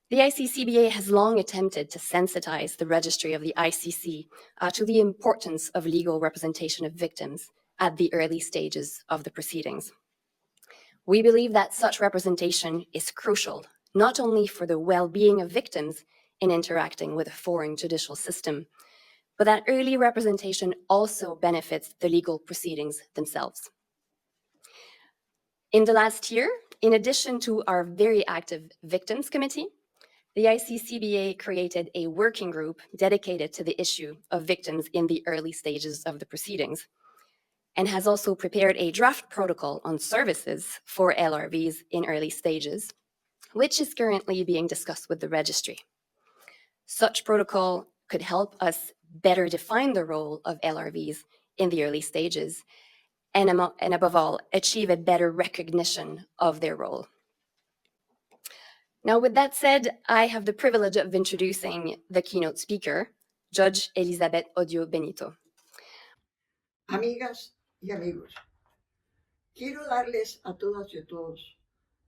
The ICCBA has long attempted to sensitize the registry of the ICC to the importance of legal representation of victims at the early stages of the proceedings. We believe that such representation is crucial, not only for the well-being of victims in interacting with a foreign judicial system, but that early representation also benefits the legal proceedings themselves. In the last year, in addition to our very active Victims Committee, the ICCBA created a working group dedicated to the issue of victims in the early stages of the proceedings, and has also prepared a draft protocol on services for LRVs in early stages, which is currently being discussed with the registry. Such protocol could help us better define the role of LRVs in the early stages, and above all, achieve a better recognition of their role. Now, with that said, I have the privilege of introducing the keynote speaker, Judge Elizabeth Odio Benito. Amigas y amigos, quiero darles a todas y a todos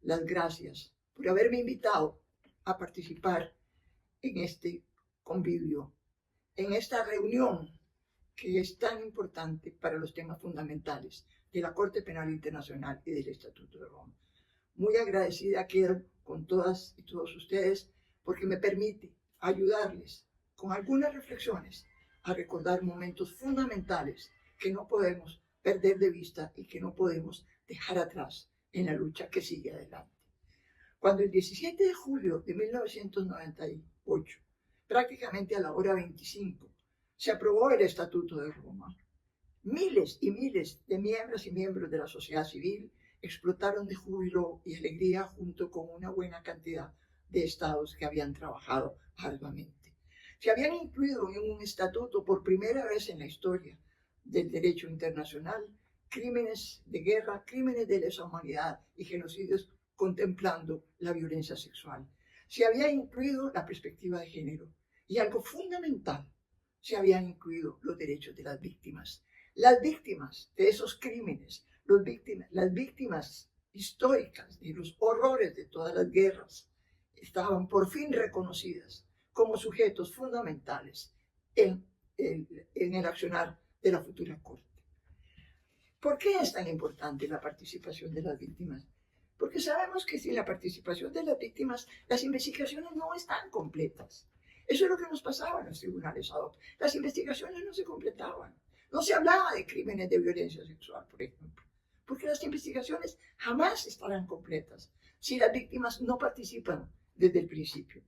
las gracias por haberme invitado a participar en este convivio, en esta reunión que es tan importante para los temas fundamentales de la Corte Penal Internacional y del Estatuto de Roma. Muy agradecida quedo con todas y todos ustedes porque me permite ayudarles con algunas reflexiones a recordar momentos fundamentales que no podemos perder de vista y que no podemos dejar atrás en la lucha que sigue adelante. Cuando el 17 de julio de 1998, prácticamente a la hora 25, se aprobó el Estatuto de Roma, miles y miles de miembros y miembros de la sociedad civil explotaron de júbilo y alegría junto con una buena cantidad de estados que habían trabajado arduamente. Se habían incluido en un estatuto por primera vez en la historia del derecho internacional crímenes de guerra, crímenes de lesa humanidad y genocidios contemplando la violencia sexual. Se había incluido la perspectiva de género y algo fundamental, se habían incluido los derechos de las víctimas. Las víctimas de esos crímenes, las víctimas históricas de los horrores de todas las guerras, estaban por fin reconocidas como sujetos fundamentales en el accionar de la futura Corte. ¿Por qué es tan importante la participación de las víctimas? Porque sabemos que sin la participación de las víctimas, las investigaciones no están completas. Eso es lo que nos pasaba en los tribunales ad hoc. Las investigaciones no se completaban. No se hablaba de crímenes de violencia sexual, por ejemplo, porque las investigaciones jamás estarán completas si las víctimas no participan desde el principio.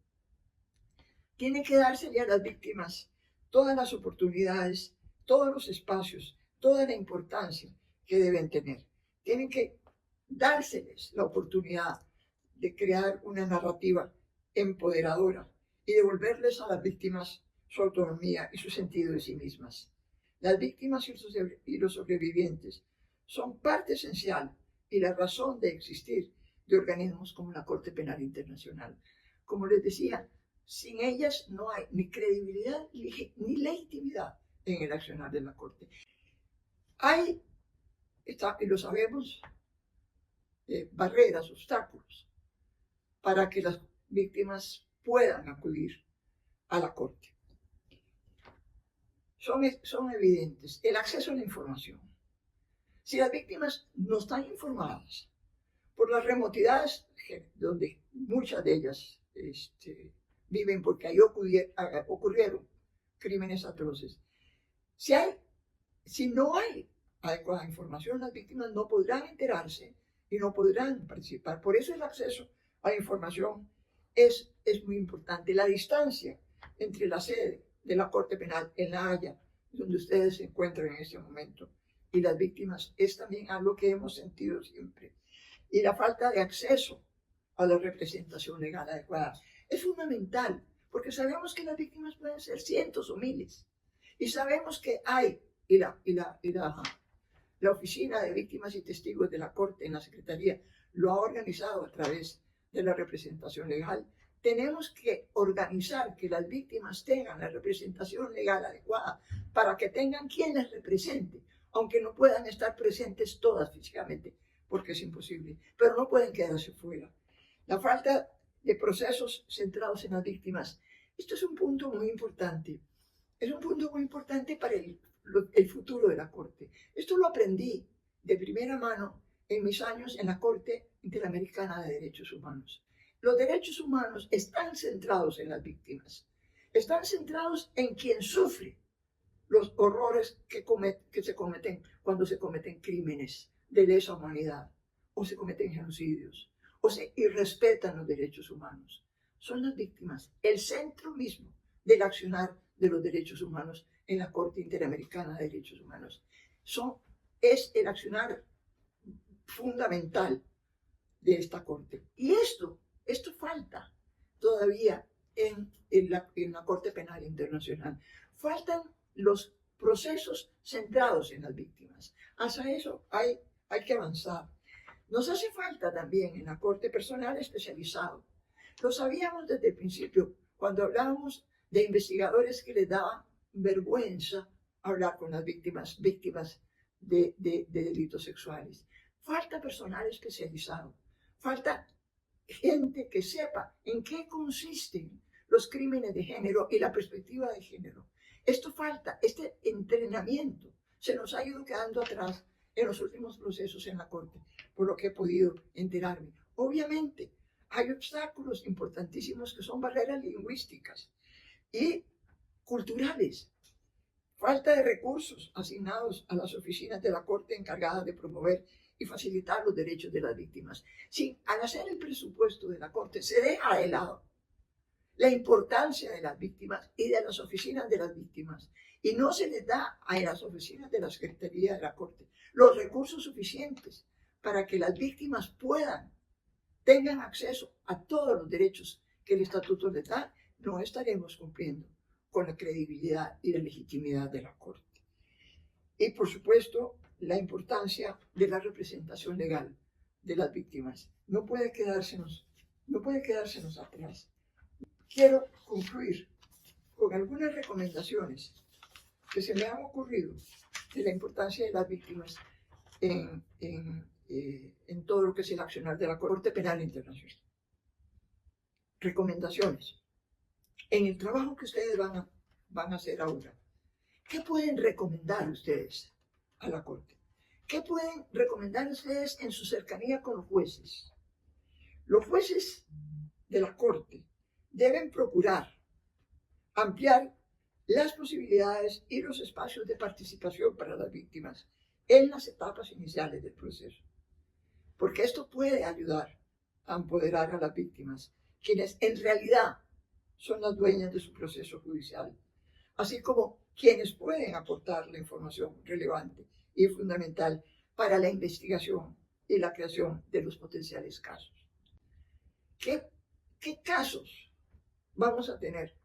Tienen que dársele a las víctimas todas las oportunidades, todos los espacios, toda la importancia que deben tener. Tienen que dárseles la oportunidad de crear una narrativa empoderadora y devolverles a las víctimas su autonomía y su sentido de sí mismas. Las víctimas y los sobrevivientes son parte esencial y la razón de existir de organismos como la Corte Penal Internacional. Como les decía, sin ellas no hay ni credibilidad ni legitimidad en el accionar de la Corte. Hay, y lo sabemos, barreras, obstáculos para que las víctimas puedan acudir a la Corte. Son evidentes. El acceso a la información. Si las víctimas no están informadas por las remotidades donde muchas de ellas viven porque ahí ocurrieron crímenes atroces, si no hay adecuada información, las víctimas no podrán enterarse y no podrán participar. Por eso el acceso a la información es muy importante. La distancia entre la sede de la Corte Penal en La Haya, donde ustedes se encuentran en este momento, y las víctimas es también algo que hemos sentido siempre. Y la falta de acceso a la representación legal adecuada es fundamental, porque sabemos que las víctimas pueden ser cientos o miles. Y sabemos que hay, la Oficina de Víctimas y Testigos de la Corte en la Secretaría lo ha organizado a través de la representación legal. Tenemos que organizar que las víctimas tengan la representación legal adecuada para que tengan quien las represente, aunque no puedan estar presentes todas físicamente, porque es imposible, pero no pueden quedarse fuera. La falta de procesos centrados en las víctimas. Esto es un punto muy importante. Es un punto muy importante para el futuro de la Corte. Esto lo aprendí de primera mano en mis años en la Corte Interamericana de Derechos Humanos. Los derechos humanos están centrados en las víctimas. Están centrados en quien sufre los horrores que se cometen cuando se cometen crímenes de lesa humanidad, o se cometen genocidios, o se irrespetan los derechos humanos. Son las víctimas, el centro mismo del accionar de los derechos humanos en la Corte Interamericana de Derechos Humanos. Es el accionar fundamental de esta Corte. Y esto falta todavía en la Corte Penal Internacional. Faltan los procesos centrados en las víctimas. Hacia eso hay que avanzar. Nos hace falta también en la Corte personal especializado. Lo sabíamos desde el principio, cuando hablábamos de investigadores que les daba vergüenza hablar con las víctimas de delitos sexuales. Falta personal especializado. Falta gente que sepa en qué consisten los crímenes de género y la perspectiva de género. Esto falta, este entrenamiento se nos ha ido quedando atrás en los últimos procesos en la Corte, por lo que he podido enterarme. Obviamente, hay obstáculos importantísimos que son barreras lingüísticas y culturales. Falta de recursos asignados a las oficinas de la Corte encargadas de promover y facilitar los derechos de las víctimas. Si al hacer el presupuesto de la Corte se deja de lado la importancia de las víctimas y de las oficinas de las víctimas, y no se les da a las oficinas de la Secretaría de la Corte los recursos suficientes para que las víctimas tengan acceso a todos los derechos que el Estatuto les da, no estaremos cumpliendo con la credibilidad y la legitimidad de la Corte. Y por supuesto, la importancia de la representación legal de las víctimas no puede quedársenos atrás. Quiero concluir con algunas recomendaciones que se me han ocurrido de la importancia de las víctimas en todo lo que es el accionar de la Corte Penal Internacional. Recomendaciones. En el trabajo que ustedes van a hacer ahora, ¿qué pueden recomendar ustedes a la Corte? ¿Qué pueden recomendar ustedes en su cercanía con los jueces? Los jueces de la Corte deben procurar ampliar las posibilidades y los espacios de participación para las víctimas en las etapas iniciales del proceso, porque esto puede ayudar a empoderar a las víctimas, quienes en realidad son las dueñas de su proceso judicial, así como quienes pueden aportar la información relevante y fundamental para la investigación y la creación de los potenciales casos. ¿Qué casos vamos a tener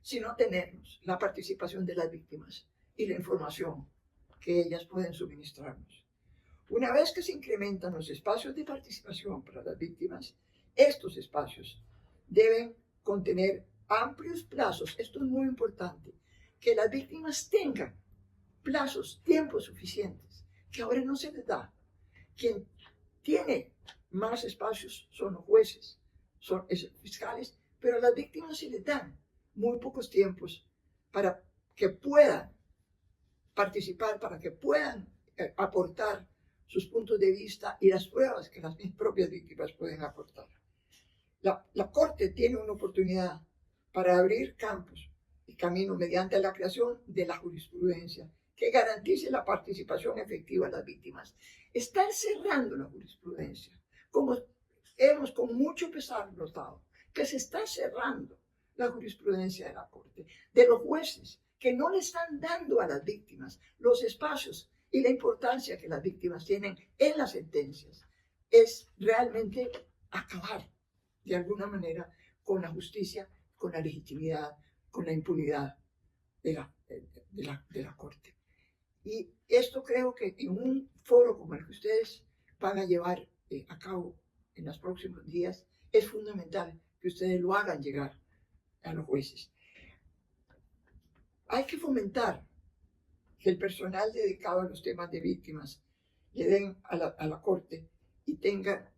si no tenemos la participación de las víctimas y la información que ellas pueden suministrarnos? Una vez que se incrementan los espacios de participación para las víctimas, estos espacios deben contener amplios plazos. Esto es muy importante, que las víctimas tengan plazos, tiempos suficientes, que ahora no se les da. Quien tiene más espacios son los jueces, son fiscales, pero a las víctimas se les dan muy pocos tiempos para que puedan participar, para que puedan aportar sus puntos de vista y las pruebas que las propias víctimas pueden aportar. La Corte tiene una oportunidad para abrir campos y caminos mediante la creación de la jurisprudencia que garantice la participación efectiva de las víctimas. Estar cerrando la jurisprudencia, como hemos con mucho pesar notado, que se está cerrando la jurisprudencia de la Corte, de los jueces que no le están dando a las víctimas los espacios y la importancia que las víctimas tienen en las sentencias, es realmente acabar de alguna manera con la justicia, con la legitimidad, con la impunidad de la Corte. Y esto creo que en un foro como el que ustedes van a llevar a cabo en los próximos días, es fundamental que ustedes lo hagan llegar a los jueces. Hay que fomentar que el personal dedicado a los temas de víctimas le den a la Corte y tenga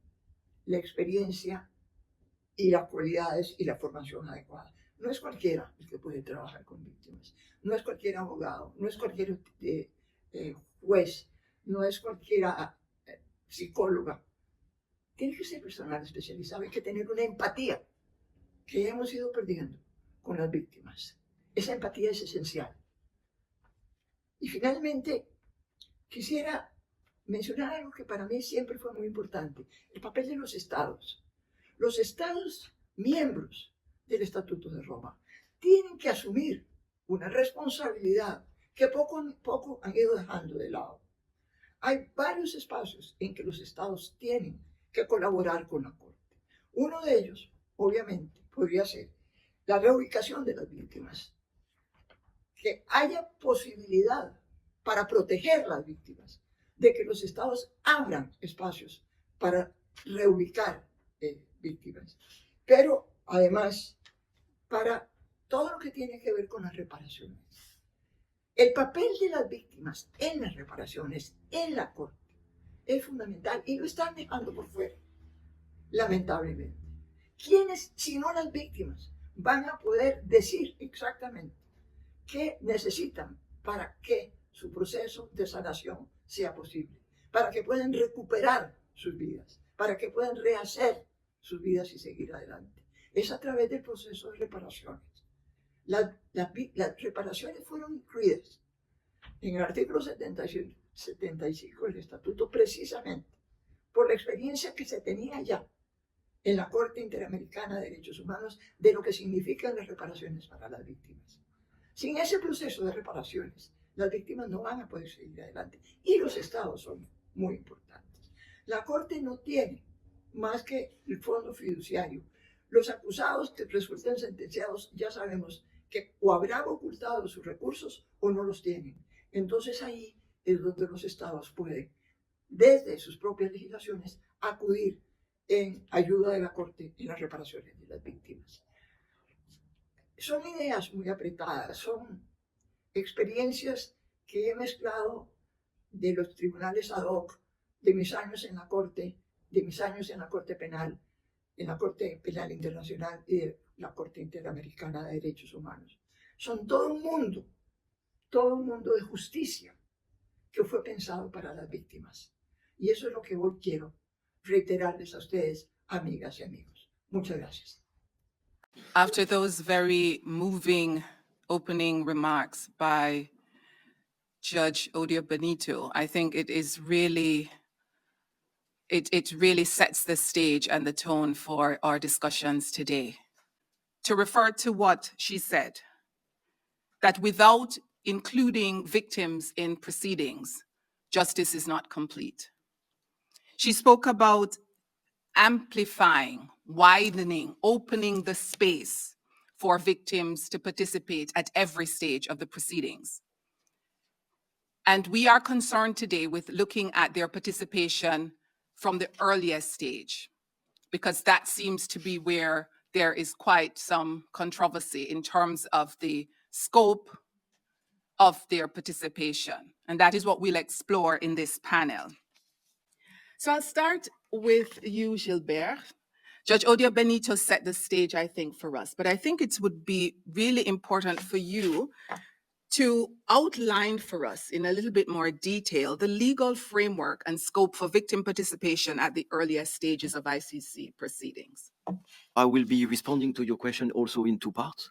la experiencia y las cualidades y la formación adecuada. No es cualquiera el que puede trabajar con víctimas, no es cualquier abogado, no es cualquier juez, no es cualquiera psicóloga. Tiene que ser personal especializado, hay que tener una empatía que hemos ido perdiendo con las víctimas. Esa empatía es esencial. Y finalmente, quisiera mencionar algo que para mí siempre fue muy importante, el papel de los estados. Los estados miembros del Estatuto de Roma tienen que asumir una responsabilidad que poco a poco han ido dejando de lado. Hay varios espacios en que los estados tienen que colaborar con la Corte. Uno de ellos, obviamente, podría ser la reubicación de las víctimas, que haya posibilidad para proteger las víctimas, de que los estados abran espacios para reubicar víctimas, pero además para todo lo que tiene que ver con las reparaciones. El papel de las víctimas en las reparaciones, en la Corte, es fundamental y lo están dejando por fuera, lamentablemente. ¿Quiénes, si no las víctimas, van a poder decir exactamente qué necesitan para que su proceso de sanación sea posible? Para que puedan recuperar sus vidas, para que puedan rehacer sus vidas y seguir adelante. Es a través del proceso de reparaciones. Las reparaciones fueron incluidas en el artículo 75 del Estatuto precisamente por la experiencia que se tenía ya en la Corte Interamericana de Derechos Humanos de lo que significan las reparaciones para las víctimas. Sin ese proceso de reparaciones, las víctimas no van a poder seguir adelante y los estados son muy importantes. La Corte no tiene más que el fondo fiduciario. Los acusados que resulten sentenciados ya sabemos que o habrán ocultado sus recursos o no los tienen. Entonces ahí es donde los estados pueden, desde sus propias legislaciones, acudir en ayuda de la Corte en las reparaciones de las víctimas. Son ideas muy apretadas, son experiencias que he mezclado de los tribunales ad hoc, de mis años en la Corte, de mis años en la Corte Penal, en la Corte Penal Internacional y de la Corte Interamericana de Derechos Humanos. Son todo un mundo de justicia que fue pensado para las víctimas. Y eso es lo que hoy quiero reiterarles a ustedes, amigas y amigos. Muchas gracias. After those very moving opening remarks by Judge Odia Benito, I think it is really, it really sets the stage and the tone for our discussions today. To refer to what she said, that without including victims in proceedings, justice is not complete. She spoke about amplifying, widening, opening the space for victims to participate at every stage of the proceedings. And we are concerned today with looking at their participation from the earliest stage, because that seems to be where there is quite some controversy in terms of the scope of their participation. And that is what we'll explore in this panel. So I'll start with you, Gilbert. Judge Odia Benito set the stage, I think, for us, but I think it would be really important for you to outline for us in a little bit more detail the legal framework and scope for victim participation at the earliest stages of ICC proceedings. I will be responding to your question also in two parts,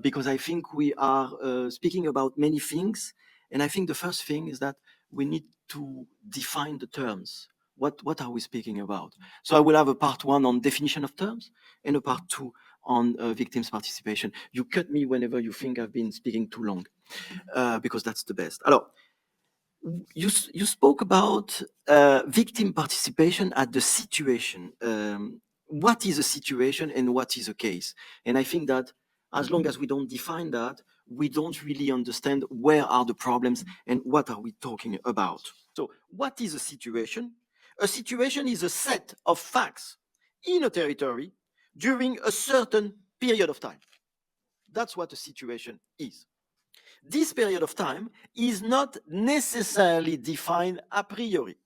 because I think we are speaking about many things. And I think the first thing is that we need to define the terms. What are we speaking about? So I will have a part one on definition of terms and a part two on victims' participation. You cut me whenever you think I've been speaking too long, because that's the best. Alors, you spoke about victim participation at the situation. What is a situation and what is a case? And I think that as long as we don't define that, we don't really understand where are the problems and what are we talking about. So what is a situation? A situation is a set of facts in a territory during a certain period of time. That's what a situation is. This period of time is not necessarily defined a priori.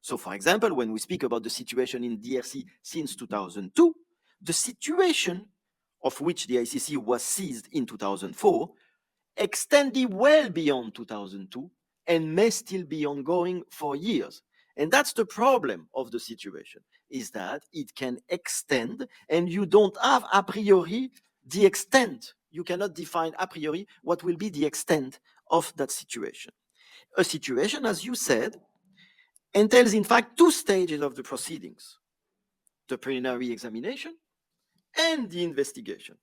So, for example, when we speak about the situation in DRC since 2002, the situation of which the ICC was seized in 2004 extended well beyond 2002 and may still be ongoing for years. And that's the problem of the situation, is that it can extend and you don't have a priori the extent. You cannot define a priori what will be the extent of that situation. A situation, as you said, entails in fact two stages of the proceedings: the preliminary examination and the investigation.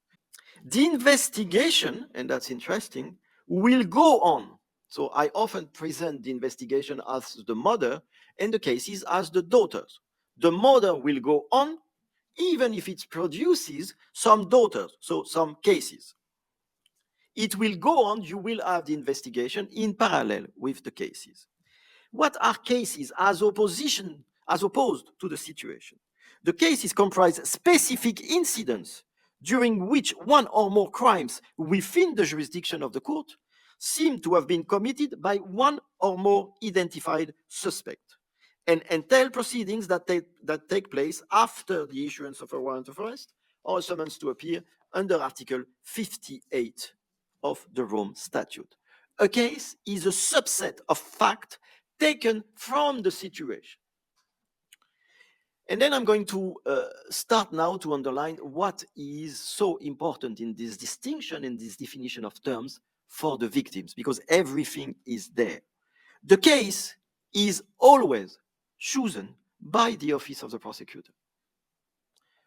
The investigation, and that's interesting, will go on. So I often present the investigation as the mother and the cases as the daughters. The mother will go on even if it produces some daughters, so some cases. It will go on, you will have the investigation in parallel with the cases. What are cases as opposed to the situation? The cases comprise specific incidents during which one or more crimes within the jurisdiction of the court seem to have been committed by one or more identified suspect, and entail proceedings that take place after the issuance of a warrant of arrest or a summons to appear under Article 58 of the Rome Statute. A case is a subset of fact taken from the situation. And then I'm going to start now to underline what is so important in this distinction and this definition of terms for the victims, because everything is there. The case is always chosen by the office of the prosecutor,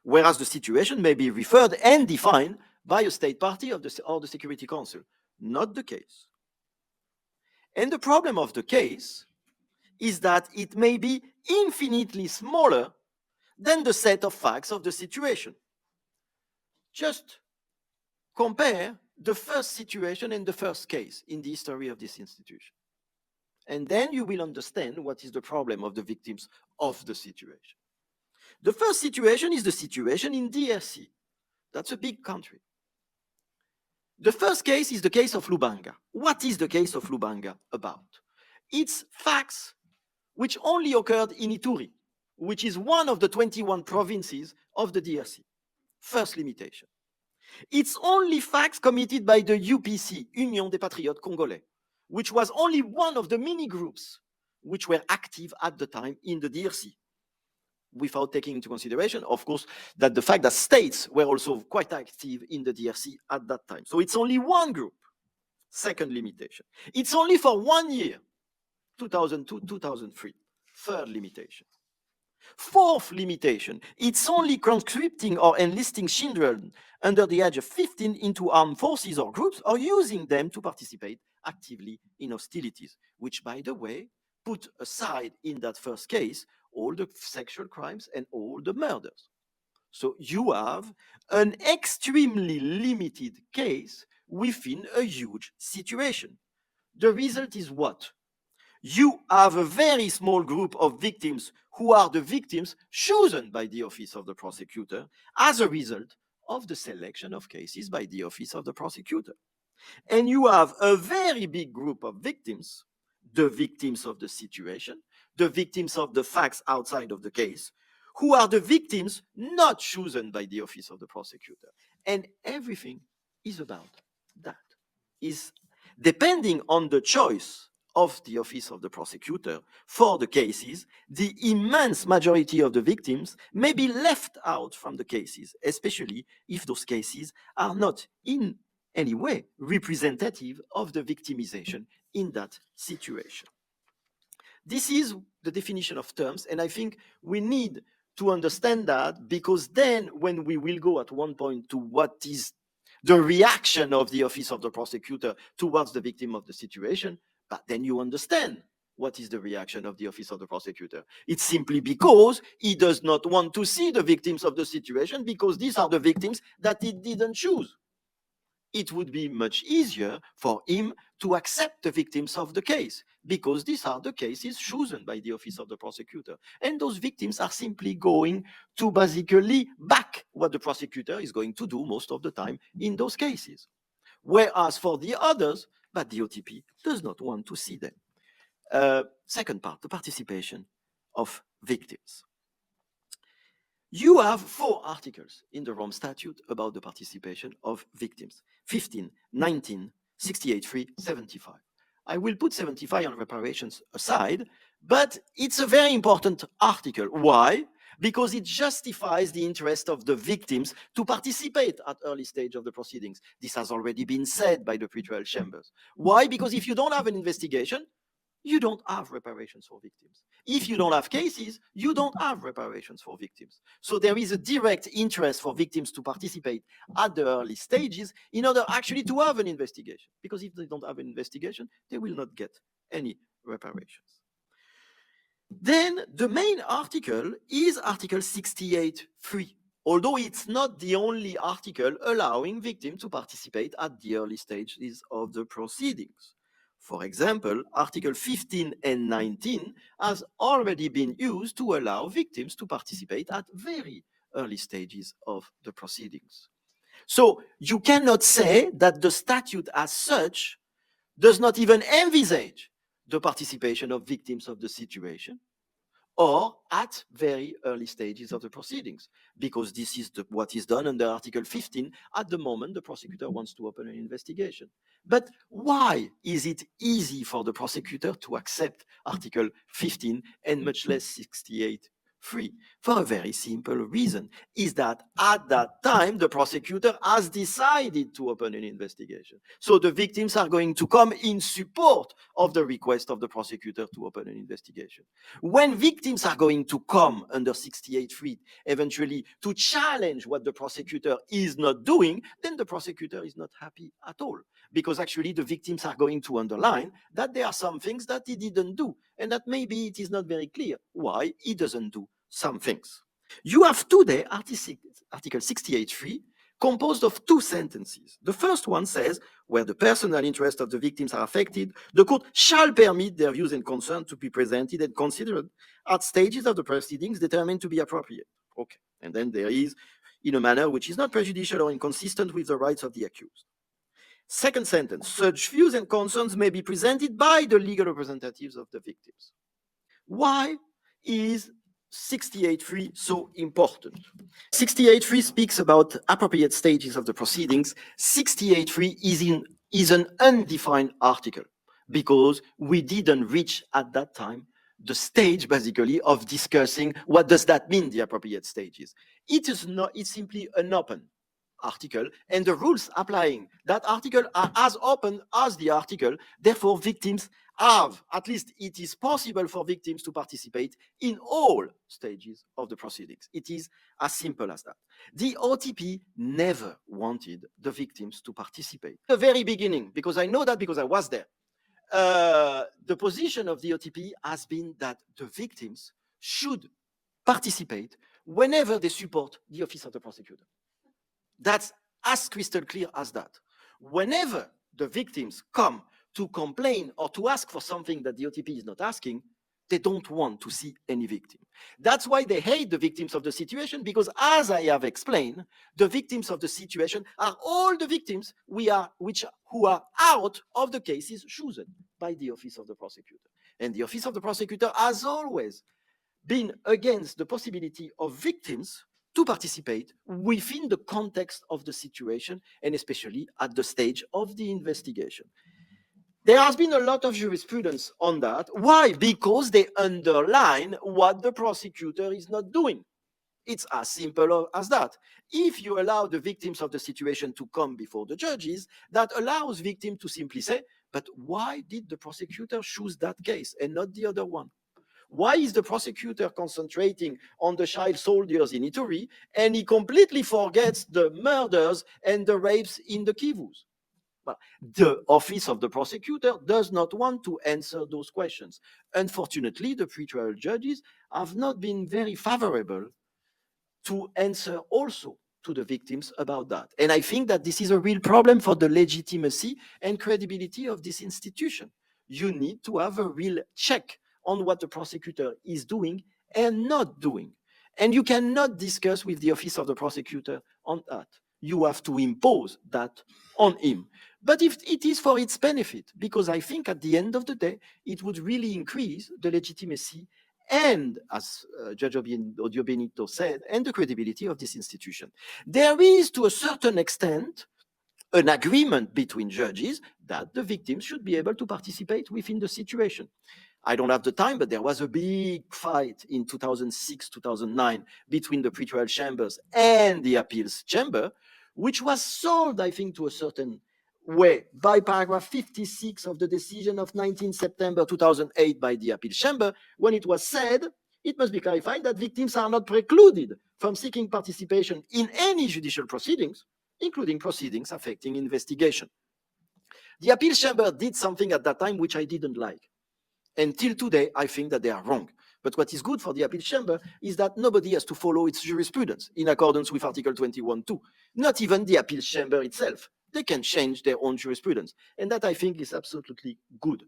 whereas the situation may be referred and defined by a state party or the Security Council, not the case. And the problem of the case is that it may be infinitely smaller than the set of facts of the situation. Just compare the first situation and the first case in the history of this institution. And then you will understand what is the problem of the victims of the situation. The first situation is the situation in DRC. That's a big country. The first case is the case of Lubanga. What is the case of Lubanga about? It's facts which only occurred in Ituri, which is one of the 21 provinces of the DRC. First limitation. It's only facts committed by the UPC, Union des Patriotes Congolais, which was only one of the many groups which were active at the time in the DRC, without taking into consideration, of course, that the fact that states were also quite active in the DRC at that time. So it's only one group. Second limitation. It's only for 1 year, 2002, 2003. Third limitation. Fourth limitation, it's only conscripting or enlisting children under the age of 15 into armed forces or groups, or using them to participate actively in hostilities, which, by the way, put aside in that first case all the sexual crimes and all the murders. So you have an extremely limited case within a huge situation. The result is what? You have a very small group of victims who are the victims chosen by the office of the prosecutor as a result of the selection of cases by the office of the prosecutor. And you have a very big group of victims, the victims of the situation, the victims of the facts outside of the case, who are the victims not chosen by the office of the prosecutor. And everything is about that. Is depending on the choice of the office of the prosecutor for the cases, the immense majority of the victims may be left out from the cases, especially if those cases are not in any way representative of the victimization in that situation. This is the definition of terms, and I think we need to understand that, because then when we will go at one point to what is the reaction of the office of the prosecutor towards the victim of the situation, but then you understand what is the reaction of the office of the prosecutor. It's simply because he does not want to see the victims of the situation, because these are the victims that he didn't choose. It would be much easier for him to accept the victims of the case, because these are the cases chosen by the office of the prosecutor. And those victims are simply going to basically back what the prosecutor is going to do most of the time in those cases. Whereas for the others, but the OTP does not want to see them. Second part, the participation of victims. You have 4 articles in the Rome Statute about the participation of victims: 15, 19, 68.3, 75. I will put 75 on reparations aside, but it's a very important article. Why? Because it justifies the interest of the victims to participate at early stage of the proceedings. This has already been said by the pretrial chambers. Why? Because if you don't have an investigation, you don't have reparations for victims. If you don't have cases, you don't have reparations for victims. So there is a direct interest for victims to participate at the early stages in order actually to have an investigation. Because if they don't have an investigation, they will not get any reparations. Then the main article is Article 68.3, although it's not the only article allowing victims to participate at the early stages of the proceedings. For example, Article 15 and 19 has already been used to allow victims to participate at very early stages of the proceedings. So you cannot say that the statute as such does not even envisage the participation of victims of the situation or at very early stages of the proceedings, because this is what is done under Article 15 at the moment the prosecutor wants to open an investigation. But why is it easy for the prosecutor to accept Article 15 and much less 68.3? For a very simple reason, is that at that time the prosecutor has decided to open an investigation. So the victims are going to come in support of the request of the prosecutor to open an investigation. When victims are going to come under 68.3 eventually to challenge what the prosecutor is not doing, then the prosecutor is not happy at all, because actually the victims are going to underline that there are some things that he didn't do and that maybe it is not very clear why he doesn't do some things. You have today Article 68.3 composed of 2 sentences. The first one says, where the personal interests of the victims are affected, the court shall permit their views and concerns to be presented and considered at stages of the proceedings determined to be appropriate. Okay. And then there is, in a manner which is not prejudicial or inconsistent with the rights of the accused. Second sentence, such views and concerns may be presented by the legal representatives of the victims. Why is 68.3 so important? 68.3 speaks about appropriate stages of the proceedings. 68.3 is an undefined article because we didn't reach at that time the stage basically of discussing what does that mean, the appropriate stages. It is not, it's simply an open article, and the rules applying that article are as open as the article. Therefore, victims have, at least it is possible for victims to participate in all stages of the proceedings. It is as simple as that. The OTP never wanted the victims to participate. At the very beginning, because I know that because I was there, the position of the OTP has been that the victims should participate whenever they support the office of the prosecutor. That's as crystal clear as that. Whenever the victims come to complain or to ask for something that the OTP is not asking, they don't want to see any victim. That's why they hate the victims of the situation, because as I have explained, the victims of the situation are all the victims who are out of the cases chosen by the office of the prosecutor. And the office of the prosecutor has always been against the possibility of victims to participate within the context of the situation, and especially at the stage of the investigation. There has been a lot of jurisprudence on that. Why? Because they underline what the prosecutor is not doing. It's as simple as that. If you allow the victims of the situation to come before the judges, that allows victims to simply say, but why did the prosecutor choose that case and not the other one? Why is the prosecutor concentrating on the child soldiers in Italy and he completely forgets the murders and the rapes in the Kivus? Well, the office of the prosecutor does not want to answer those questions. Unfortunately, the pretrial judges have not been very favorable to answer also to the victims about that. And I think that this is a real problem for the legitimacy and credibility of this institution. You need to have a real check on what the prosecutor is doing and not doing. And you cannot discuss with the office of the prosecutor on that. You have to impose that on him. But if it is for its benefit, because I think at the end of the day, it would really increase the legitimacy and, as Judge Odio Benito said, and the credibility of this institution. There is, to a certain extent, an agreement between judges that the victims should be able to participate within the situation. I don't have the time, but there was a big fight in 2006, 2009 between the pretrial chambers and the appeals chamber, which was solved, I think, to a certain way by paragraph 56 of the decision of 19 September 2008 by the appeals chamber, when it was said, it must be clarified that victims are not precluded from seeking participation in any judicial proceedings, including proceedings affecting investigation. The appeals chamber did something at that time which I didn't like. Until today, I think that they are wrong. But what is good for the appeals chamber is that nobody has to follow its jurisprudence in accordance with Article 21.2. Not even the appeals chamber itself. They can change their own jurisprudence. And that, I think, is absolutely good.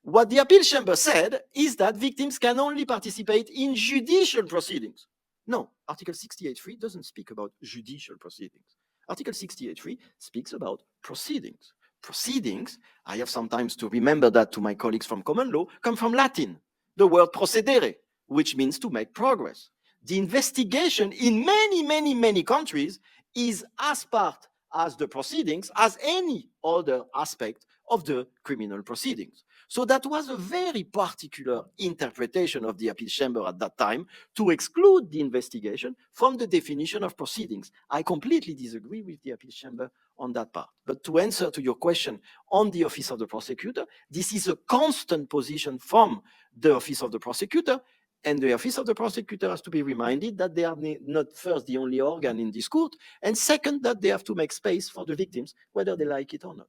What the appeals chamber said is that victims can only participate in judicial proceedings. No, Article 68.3 doesn't speak about judicial proceedings. Article 68.3 speaks about proceedings. Proceedings, I have sometimes to remember that to my colleagues from common law, come from Latin, the word procedere, which means to make progress. The investigation in many countries is as part as the proceedings as any other aspect of the criminal proceedings. So that was a very particular interpretation of the appeals chamber at that time to exclude the investigation from the definition of proceedings. I completely disagree with the appeals chamber on that part. But to answer to your question on the office of the prosecutor, this is a constant position from the office of the prosecutor, and the office of the prosecutor has to be reminded that they are not first the only organ in this court, and second, that they have to make space for the victims, whether they like it or not.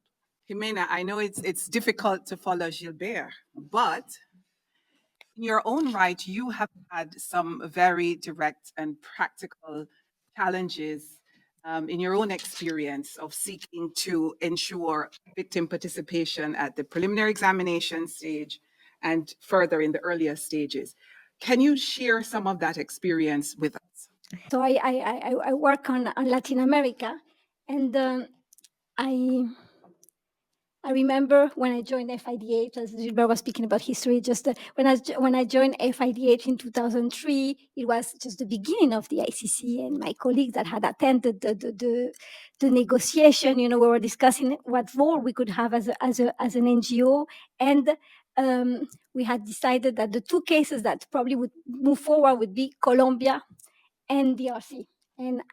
Jimena, I know it's difficult to follow Gilbert, but in your own right, you have had some very direct and practical challenges in your own experience of seeking to ensure victim participation at the preliminary examination stage and further in the earlier stages. Can you share some of that experience with us? So I work on Latin America, and I remember when I joined FIDH, as Gilbert was speaking about history, just when I joined FIDH in 2003, it was just the beginning of the ICC, and my colleagues that had attended the negotiation, we were discussing what role we could have as an NGO, and we had decided that the two cases that probably would move forward would be Colombia and DRC. And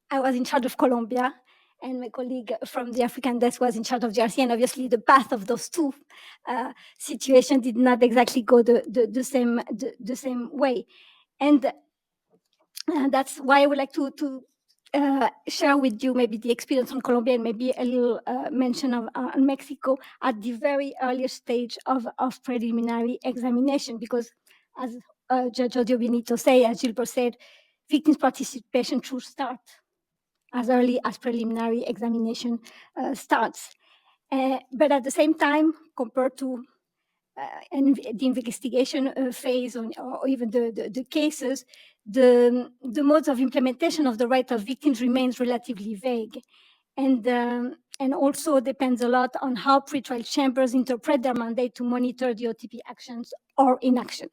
I was in charge of Colombia, and my colleague from the African desk was in charge of DRC, and obviously the path of those two situations did not exactly go the same way. And that's why I would like to share with you maybe the experience on Colombia and maybe a little mention of Mexico at the very early stage of preliminary examination, because as Judge Odio Benito said, as Gilbert said, victims' participation should start as early as preliminary examination starts. But at the same time, compared to the investigation phase or even the cases, the modes of implementation of the right of victims remains relatively vague. And also depends a lot on how pretrial chambers interpret their mandate to monitor the OTP actions or inaction.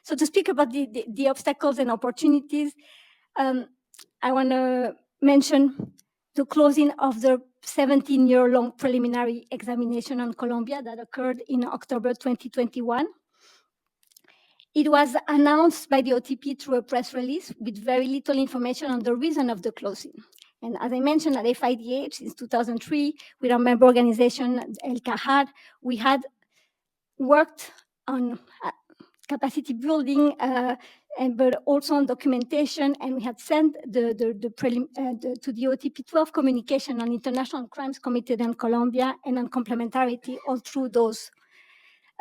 So to speak about the obstacles and opportunities, I want to mention the closing of the 17-year-long preliminary examination on Colombia that occurred in October 2021. It was announced by the OTP through a press release with very little information on the reason of the closing. And as I mentioned, at FIDH since 2003, with our member organization, El Cajad, we had worked on capacity building, but also on documentation, and we had sent to the OTP 12 communication on international crimes committed in Colombia and on complementarity all through those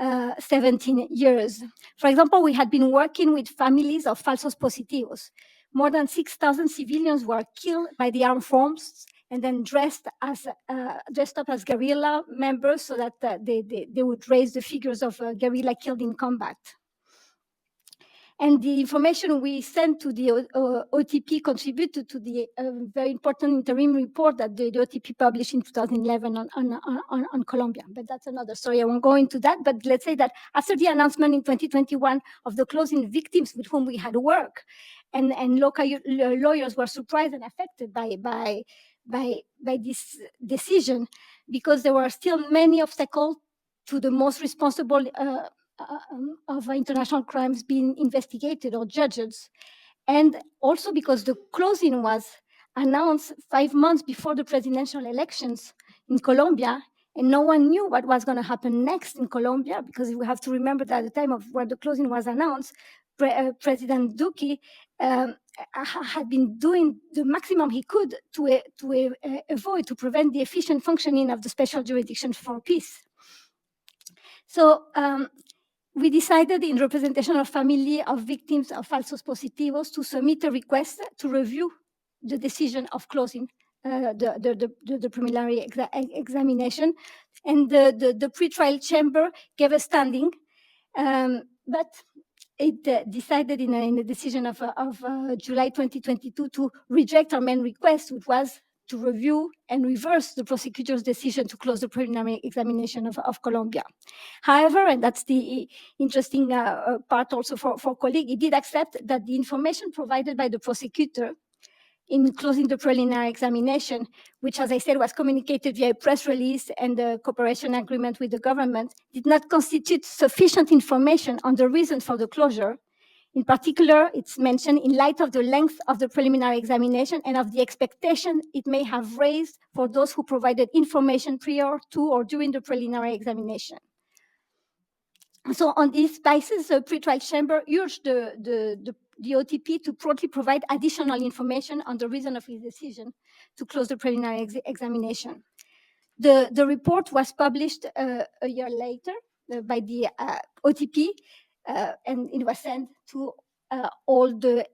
17 years. For example, we had been working with families of falsos positivos. More than 6,000 civilians were killed by the armed forces and then dressed up as guerrilla members so that they would raise the figures of guerrilla killed in combat. And the information we sent to the OTP contributed to the very important interim report that the OTP published in 2011 on Colombia. But that's another story. I won't go into that. But let's say that after the announcement in 2021 of the closing victims with whom we had worked, and local lawyers were surprised and affected by this decision, because there were still many obstacles to the most responsible of international crimes being investigated or judged. And also because the closing was announced 5 months before the presidential elections in Colombia, and no one knew what was going to happen next in Colombia, because we have to remember that at the time of when the closing was announced, President Duque had been doing the maximum he could to avoid, to prevent the efficient functioning of the special jurisdiction for peace. So we decided in representation of family of victims of falsos positivos to submit a request to review the decision of closing the preliminary examination. And the pretrial chamber gave a standing, but it decided in a decision of July 2022 to reject our main request, which was to review and reverse the prosecutor's decision to close the preliminary examination of Colombia. However, and that's the interesting part also for colleague, he did accept that the information provided by the prosecutor in closing the preliminary examination, which, as I said, was communicated via a press release and a cooperation agreement with the government, did not constitute sufficient information on the reasons for the closure. In particular, it's mentioned in light of the length of the preliminary examination and of the expectation it may have raised for those who provided information prior to or during the preliminary examination. So on this basis, the pretrial chamber urged the OTP to promptly provide additional information on the reason of his decision to close the preliminary examination. The report was published a year later by the OTP, and it was sent to all the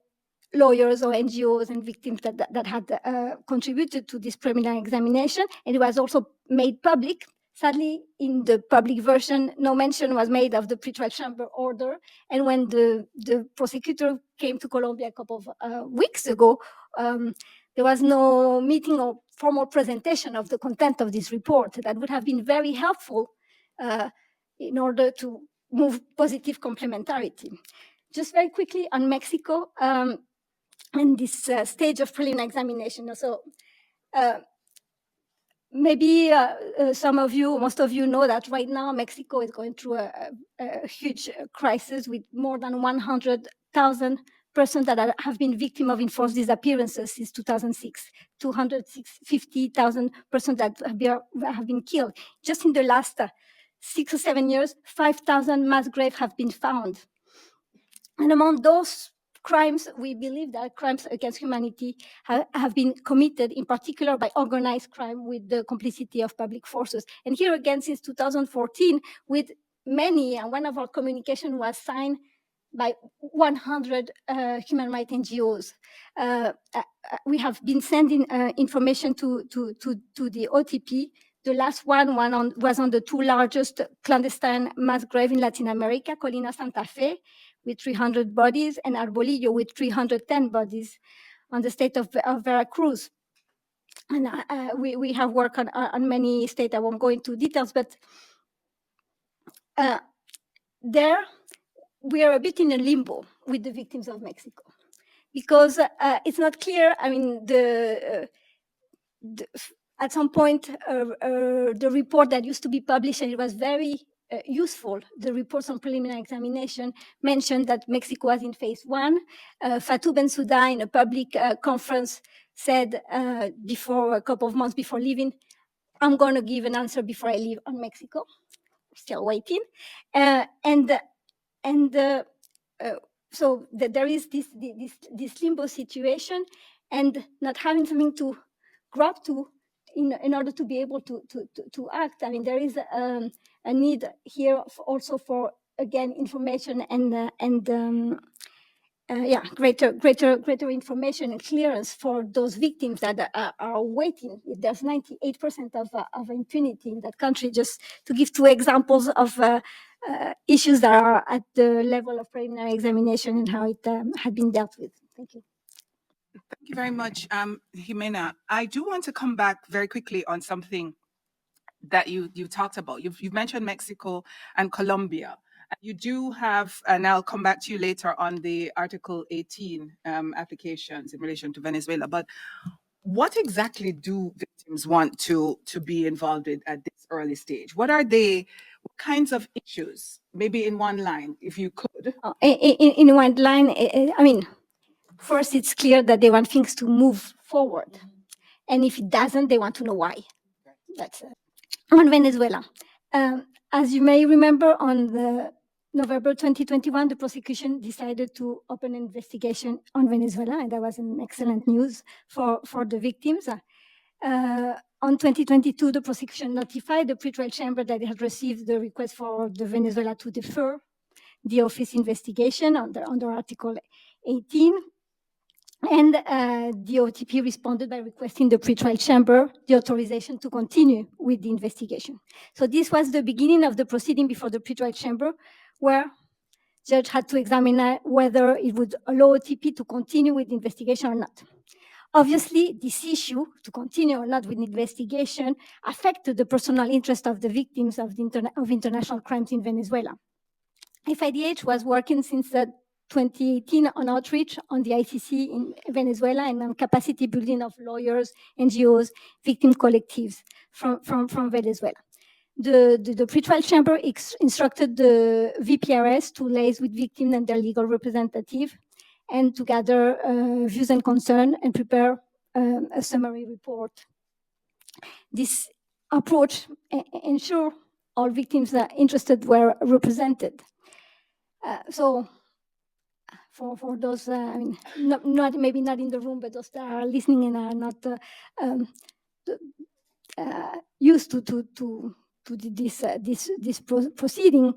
lawyers or NGOs and victims that had contributed to this preliminary examination, and it was also made public. Sadly, in the public version, no mention was made of the pretrial chamber order. And when the prosecutor came to Colombia a couple of weeks ago, there was no meeting or formal presentation of the content of this report. That would have been very helpful in order to move positive complementarity. Just very quickly on Mexico and this stage of preliminary examination. So maybe some of you, most of you know that right now Mexico is going through a huge crisis with more than 100,000 persons that have been victims of enforced disappearances since 2006, 250,000 persons that have been killed. Just in the last 6 or 7 years, 5,000 mass graves have been found. And among those crimes, we believe that crimes against humanity have been committed, in particular by organized crime with the complicity of public forces. And here again, since 2014, with many, and one of our communication was signed by 100 human rights NGOs. We have been sending information to the OTP. The last one was on the two largest clandestine mass graves in Latin America, Colina Santa Fe, with 300 bodies, and Arbolillo with 310 bodies on the state of Veracruz. And we have worked on many states. I won't go into details, but there we are a bit in a limbo with the victims of Mexico, because it's not clear. I mean, at some point, the report that used to be published, and it was very useful, the reports on preliminary examination mentioned that Mexico was in phase 1. Fatou Bensouda, in a public conference, said before a couple of months before leaving, I'm going to give an answer before I leave on Mexico. Still waiting. So there is this limbo situation, and not having something to grab to in order to be able to act. I mean, there is a need here also for, again, information and greater information and clearance for those victims that are waiting. There's 98% of impunity in that country. Just to give two examples of issues that are at the level of preliminary examination and how it had been dealt with. Thank you. Thank you very much, Jimena. I do want to come back very quickly on something that you talked about. You've mentioned Mexico and Colombia. You do have, and I'll come back to you later on the Article 18 applications in relation to Venezuela. But what exactly do victims want to be involved in at this early stage? What are what kinds of issues? Maybe in one line, if you could. In one line, I mean, first it's clear that they want things to move forward. And if it doesn't, they want to know why. That's on Venezuela. As you may remember, on the November 2021, the prosecution decided to open an investigation on Venezuela, and that was an excellent news for the victims. On 2022, the prosecution notified the pretrial chamber that it had received the request for the Venezuela to defer the office investigation under Article 18. And the OTP responded by requesting the pretrial chamber the authorization to continue with the investigation. So this was the beginning of the proceeding before the pretrial chamber, where judge had to examine whether it would allow OTP to continue with the investigation or not. Obviously, this issue, to continue or not with the investigation, affected the personal interest of the victims of international crimes in Venezuela. FIDH was working since 2018 on outreach on the ICC in Venezuela and on capacity building of lawyers, NGOs, victim collectives from Venezuela. The pretrial chamber instructed the VPRS to liaise with victims and their legal representative and to gather views and concerns and prepare a summary report. This approach ensured all victims interested were represented. So for those, I mean, maybe not in the room, but those that are listening and are not used to this proceeding,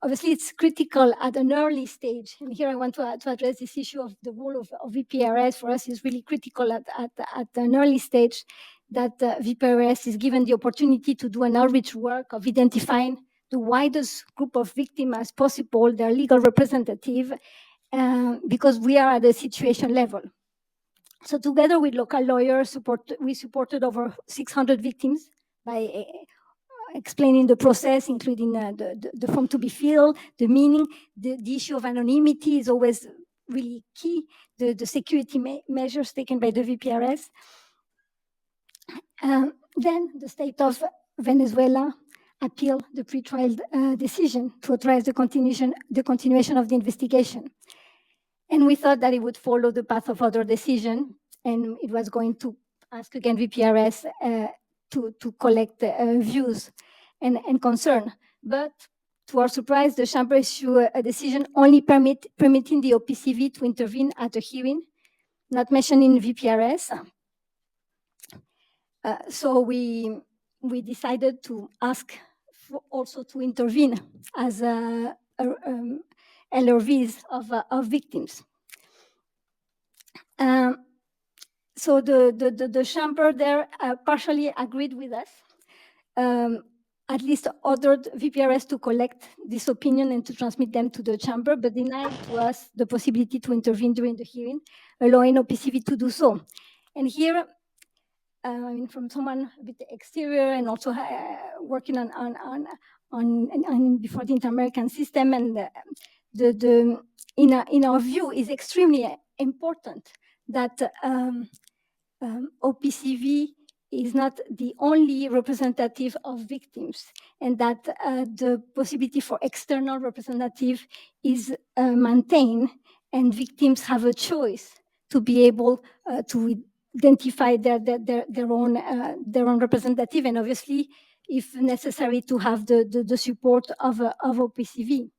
obviously it's critical at an early stage. And here I want to address this issue of the role of VPRS. For us, is really critical at an early stage that VPRS is given the opportunity to do an outreach work of identifying the widest group of victims as possible, their legal representative, because we are at the situation level. So together with local lawyers, we supported over 600 victims by explaining the process, including the form to be filled, the meaning. The issue of anonymity is always really key, the security measures taken by the VPRS. Then the state of Venezuela appealed the pretrial decision to authorize the continuation of the investigation. And we thought that it would follow the path of other decision, and it was going to ask again VPRS to collect views and concern. But to our surprise, the chamber issued a decision only permitting the OPCV to intervene at a hearing, not mentioning VPRS. So we decided to ask also to intervene as LRVs of victims. So the chamber there partially agreed with us, at least ordered VPRS to collect this opinion and to transmit them to the chamber, but denied to us the possibility to intervene during the hearing, allowing OPCV to do so. And here, from someone a bit exterior and also working on before the inter-American system, and in our view, is extremely important that OPCV is not the only representative of victims, and that the possibility for external representative is maintained, and victims have a choice to be able to identify their own representative, and obviously, if necessary, to have the support of OPCV.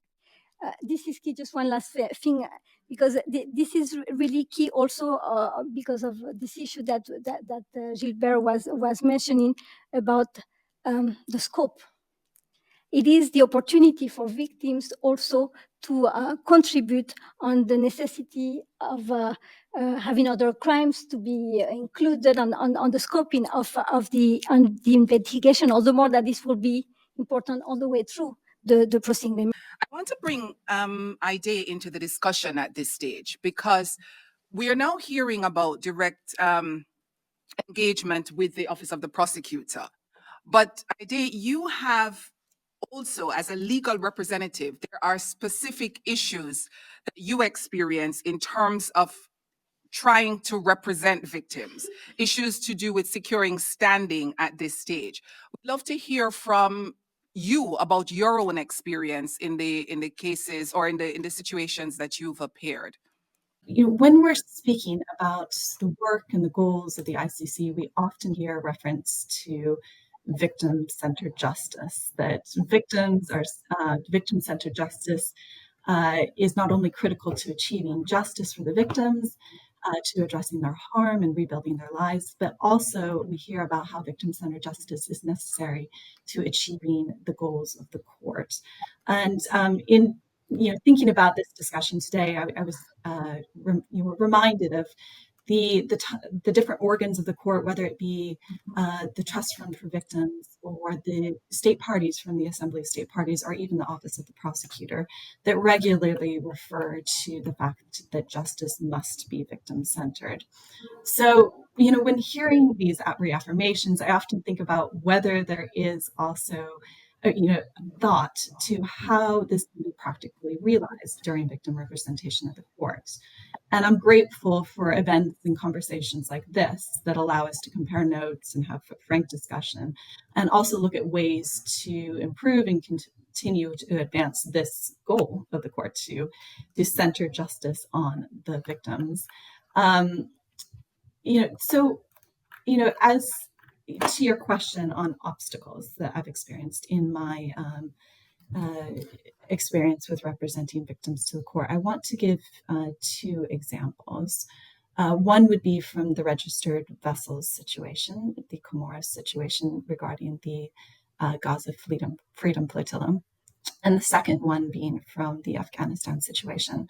This is key. Just one last thing, because this is really key also because of this issue that Gilbert was mentioning about the scope. It is the opportunity for victims also to contribute on the necessity of having other crimes to be included on the scoping of the investigation, all the more that this will be important all the way through, the proceeding. I want to bring Ide into the discussion at this stage because we are now hearing about direct engagement with the Office of the Prosecutor. But Ide, you have also, as a legal representative, there are specific issues that you experience in terms of trying to represent victims, issues to do with securing standing at this stage. We'd love to hear from you about your own experience in the cases or in the situations that you've appeared. When we're speaking about the work and the goals of the ICC, we often hear a reference to victim-centered justice, that victim-centered justice is not only critical to achieving justice for the victims, to addressing their harm and rebuilding their lives, but also we hear about how victim-centered justice is necessary to achieving the goals of the court. And in thinking about this discussion today, I was reminded of the different organs of the court, whether it be the Trust Fund for Victims or the state parties from the Assembly of State Parties, or even the Office of the Prosecutor, that regularly refer to the fact that justice must be victim-centered. So, when hearing these reaffirmations, I often think about whether there is also thought to how this can be practically realized during victim representation at the courts. And I'm grateful for events and conversations like this that allow us to compare notes and have frank discussion, and also look at ways to improve and continue to advance this goal of the court to center justice on the victims. As to your question on obstacles that I've experienced in my experience with representing victims to the court, I want to give two examples. One would be from the registered vessels situation, the Comoros situation regarding the Gaza Freedom Flotilla, and the second one being from the Afghanistan situation,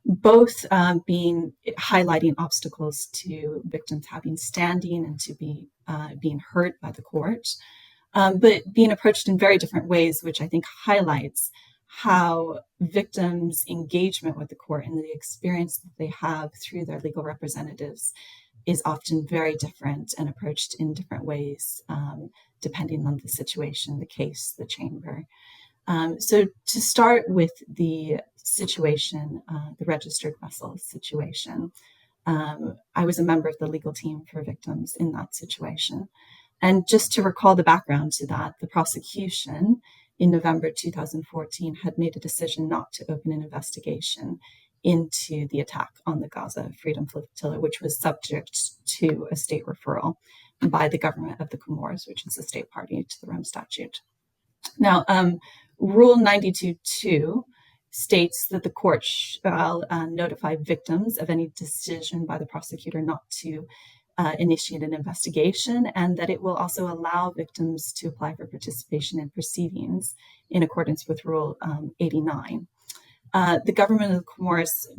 both highlighting obstacles to victims having standing and to being heard by the court, but being approached in very different ways, which I think highlights how victims' engagement with the court and the experience that they have through their legal representatives is often very different and approached in different ways, depending on the situation, the case, the chamber. So to start with the situation, the registered vessels situation, I was a member of the legal team for victims in that situation. And just to recall the background to that, the prosecution in November 2014 had made a decision not to open an investigation into the attack on the Gaza Freedom Flotilla, which was subject to a state referral by the government of the Comoros, which is a state party to the Rome Statute. Now, Rule 92.2 states that the court shall notify victims of any decision by the prosecutor not to initiate an investigation, and that it will also allow victims to apply for participation in proceedings in accordance with Rule 89. The government of the Comoros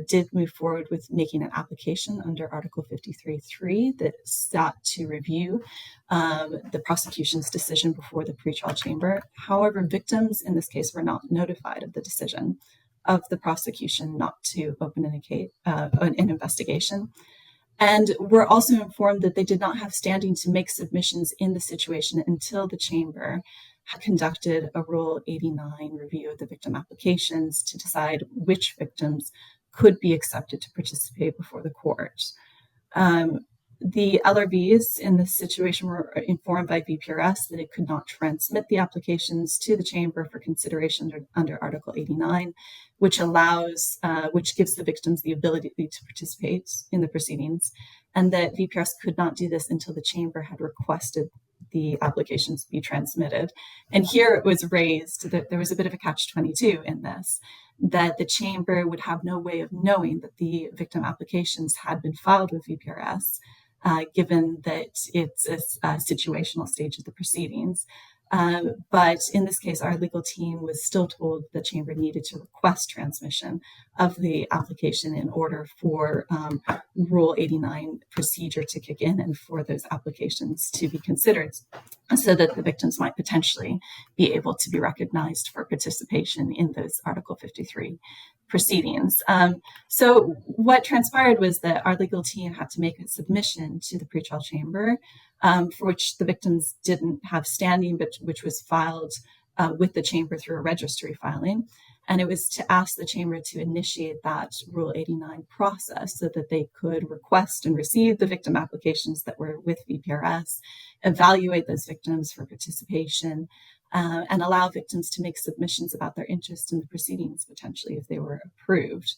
did move forward with making an application under Article 53.3 that sought to review the prosecution's decision before the pretrial chamber. However, victims in this case were not notified of the decision of the prosecution not to open an investigation. And we're also informed that they did not have standing to make submissions in the situation until the chamber had conducted a Rule 89 review of the victim applications to decide which victims could be accepted to participate before the court. The LRBs in this situation were informed by VPRS that it could not transmit the applications to the chamber for consideration under Article 89, which gives the victims the ability to participate in the proceedings, and that VPRS could not do this until the chamber had requested the applications be transmitted. And here it was raised that there was a bit of a catch-22 in this, that the chamber would have no way of knowing that the victim applications had been filed with VPRS, given that it's a situational stage of the proceedings. But in this case, our legal team was still told the chamber needed to request transmission of the application in order for Rule 89 procedure to kick in and for those applications to be considered, so that the victims might potentially be able to be recognized for participation in those Article 53 proceedings. So what transpired was that our legal team had to make a submission to the pretrial chamber, for which the victims didn't have standing, but which was filed with the chamber through a registry filing. And it was to ask the chamber to initiate that Rule 89 process so that they could request and receive the victim applications that were with VPRS, evaluate those victims for participation, and allow victims to make submissions about their interest in the proceedings, potentially, if they were approved.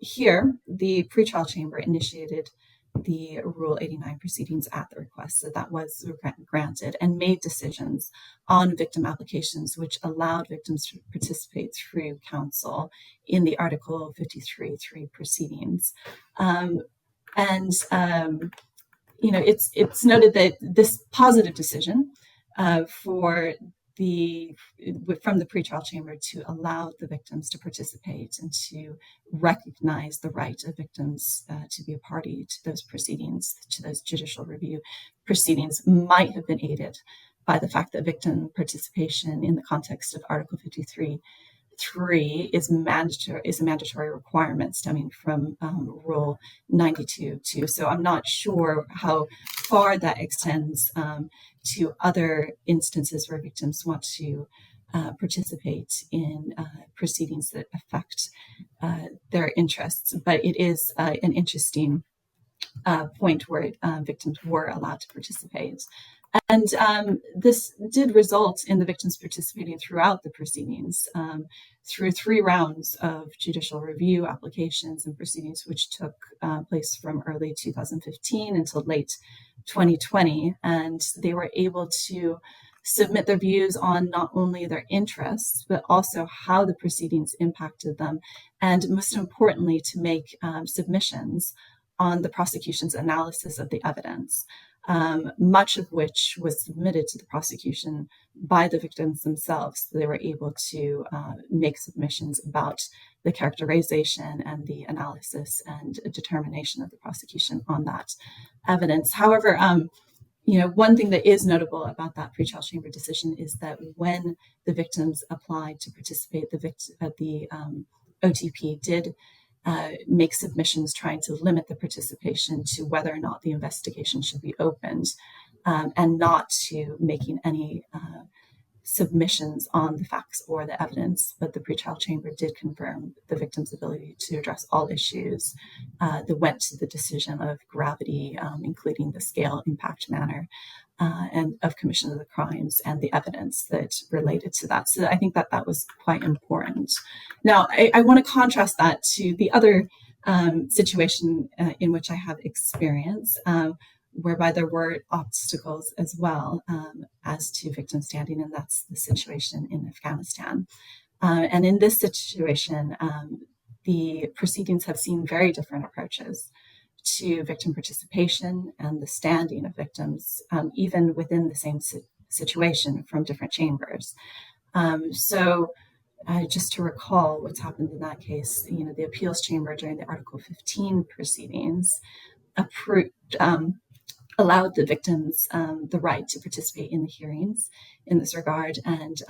Here, the pretrial chamber initiated the Rule 89 proceedings at the request, so that was granted, and made decisions on victim applications which allowed victims to participate through counsel in the Article 53(3) proceedings. It's noted that this positive decision from the pretrial chamber to allow the victims to participate and to recognize the right of victims to be a party to those proceedings, to those judicial review proceedings, might have been aided by the fact that victim participation in the context of Article 53(3) is a mandatory requirement stemming from Rule 92(2). So I'm not sure how far that extends to other instances where victims want to participate in proceedings that affect their interests. But it is an interesting point where victims were allowed to participate. And this did result in the victims participating throughout the proceedings through 3 rounds of judicial review applications and proceedings, which took place from early 2015 until late 2020. And they were able to submit their views on not only their interests, but also how the proceedings impacted them. And most importantly, to make submissions on the prosecution's analysis of the evidence, much of which was submitted to the prosecution by the victims themselves. So they were able to make submissions about the characterization and the analysis and determination of the prosecution on that evidence. However, one thing that is notable about that pretrial chamber decision is that when the victims applied to participate, the OTP did make submissions trying to limit the participation to whether or not the investigation should be opened, and not to making any submissions on the facts or the evidence. But the pretrial chamber did confirm the victim's ability to address all issues that went to the decision of gravity, including the scale, impact, manner, and of commission of the crimes and the evidence that related to that. So I think that was quite important. Now, I want to contrast that to the other situation in which I have experience, whereby there were obstacles as well as to victim standing, and that's the situation in Afghanistan. And in this situation, the proceedings have seen very different approaches to victim participation and the standing of victims, even within the same situation from different chambers. So just to recall what's happened in that case, the appeals chamber during the Article 15 proceedings allowed the victims the right to participate in the hearings in this regard and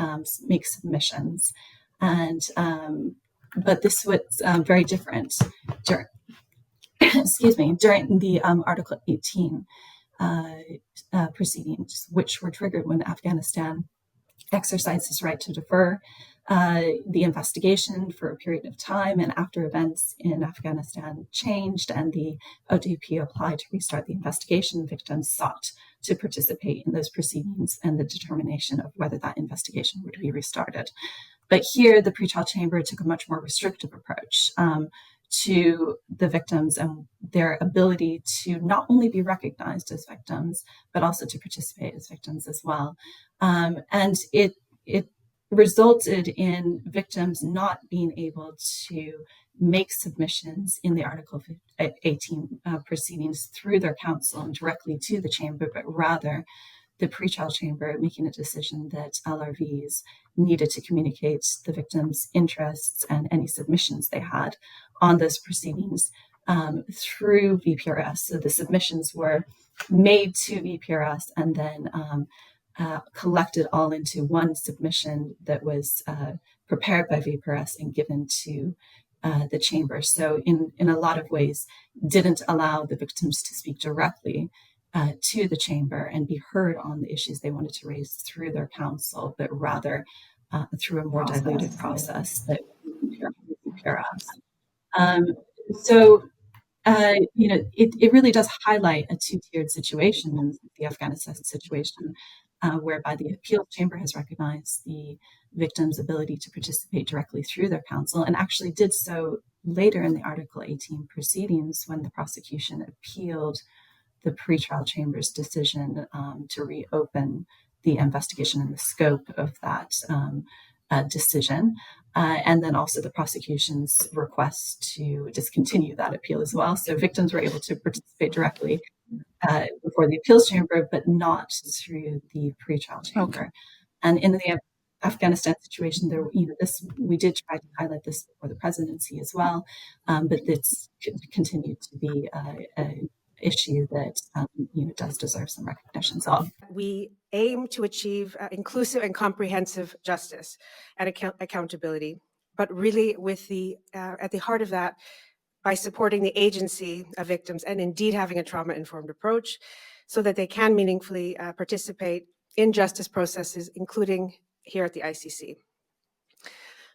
make submissions. But this was very different during the Article 18 proceedings, which were triggered when Afghanistan exercised its right to defer the investigation for a period of time, and after events in Afghanistan changed and the ODP applied to restart the investigation, victims sought to participate in those proceedings and the determination of whether that investigation would be restarted. But here, the pretrial chamber took a much more restrictive approach to the victims and their ability to not only be recognized as victims, but also to participate as victims as well. And it resulted in victims not being able to make submissions in the Article 18 proceedings through their counsel and directly to the chamber, but rather the pretrial chamber making a decision that LRVs needed to communicate the victims' interests and any submissions they had on those proceedings through VPRS. So the submissions were made to VPRS and then collected all into one submission that was prepared by VPRS and given to the chamber. So in a lot of ways, didn't allow the victims to speak directly to the chamber and be heard on the issues they wanted to raise through their counsel, but rather through a more diluted process that VPRS. It really does highlight a two-tiered situation in the Afghanistan situation, whereby the appeals chamber has recognized the victim's ability to participate directly through their counsel, and actually did so later in the Article 18 proceedings when the prosecution appealed the pretrial chamber's decision to reopen the investigation and the scope of that decision. And then also the prosecution's request to discontinue that appeal as well. So victims were able to participate directly before the appeals chamber, but not through the pretrial chamber. Okay. And in the Afghanistan situation, we did try to highlight this before the presidency as well, but it's continued to be an issue that does deserve some recognition. So we aim to achieve inclusive and comprehensive justice and accountability, but really with at the heart of that, by supporting the agency of victims and indeed having a trauma-informed approach so that they can meaningfully participate in justice processes, including here at the ICC.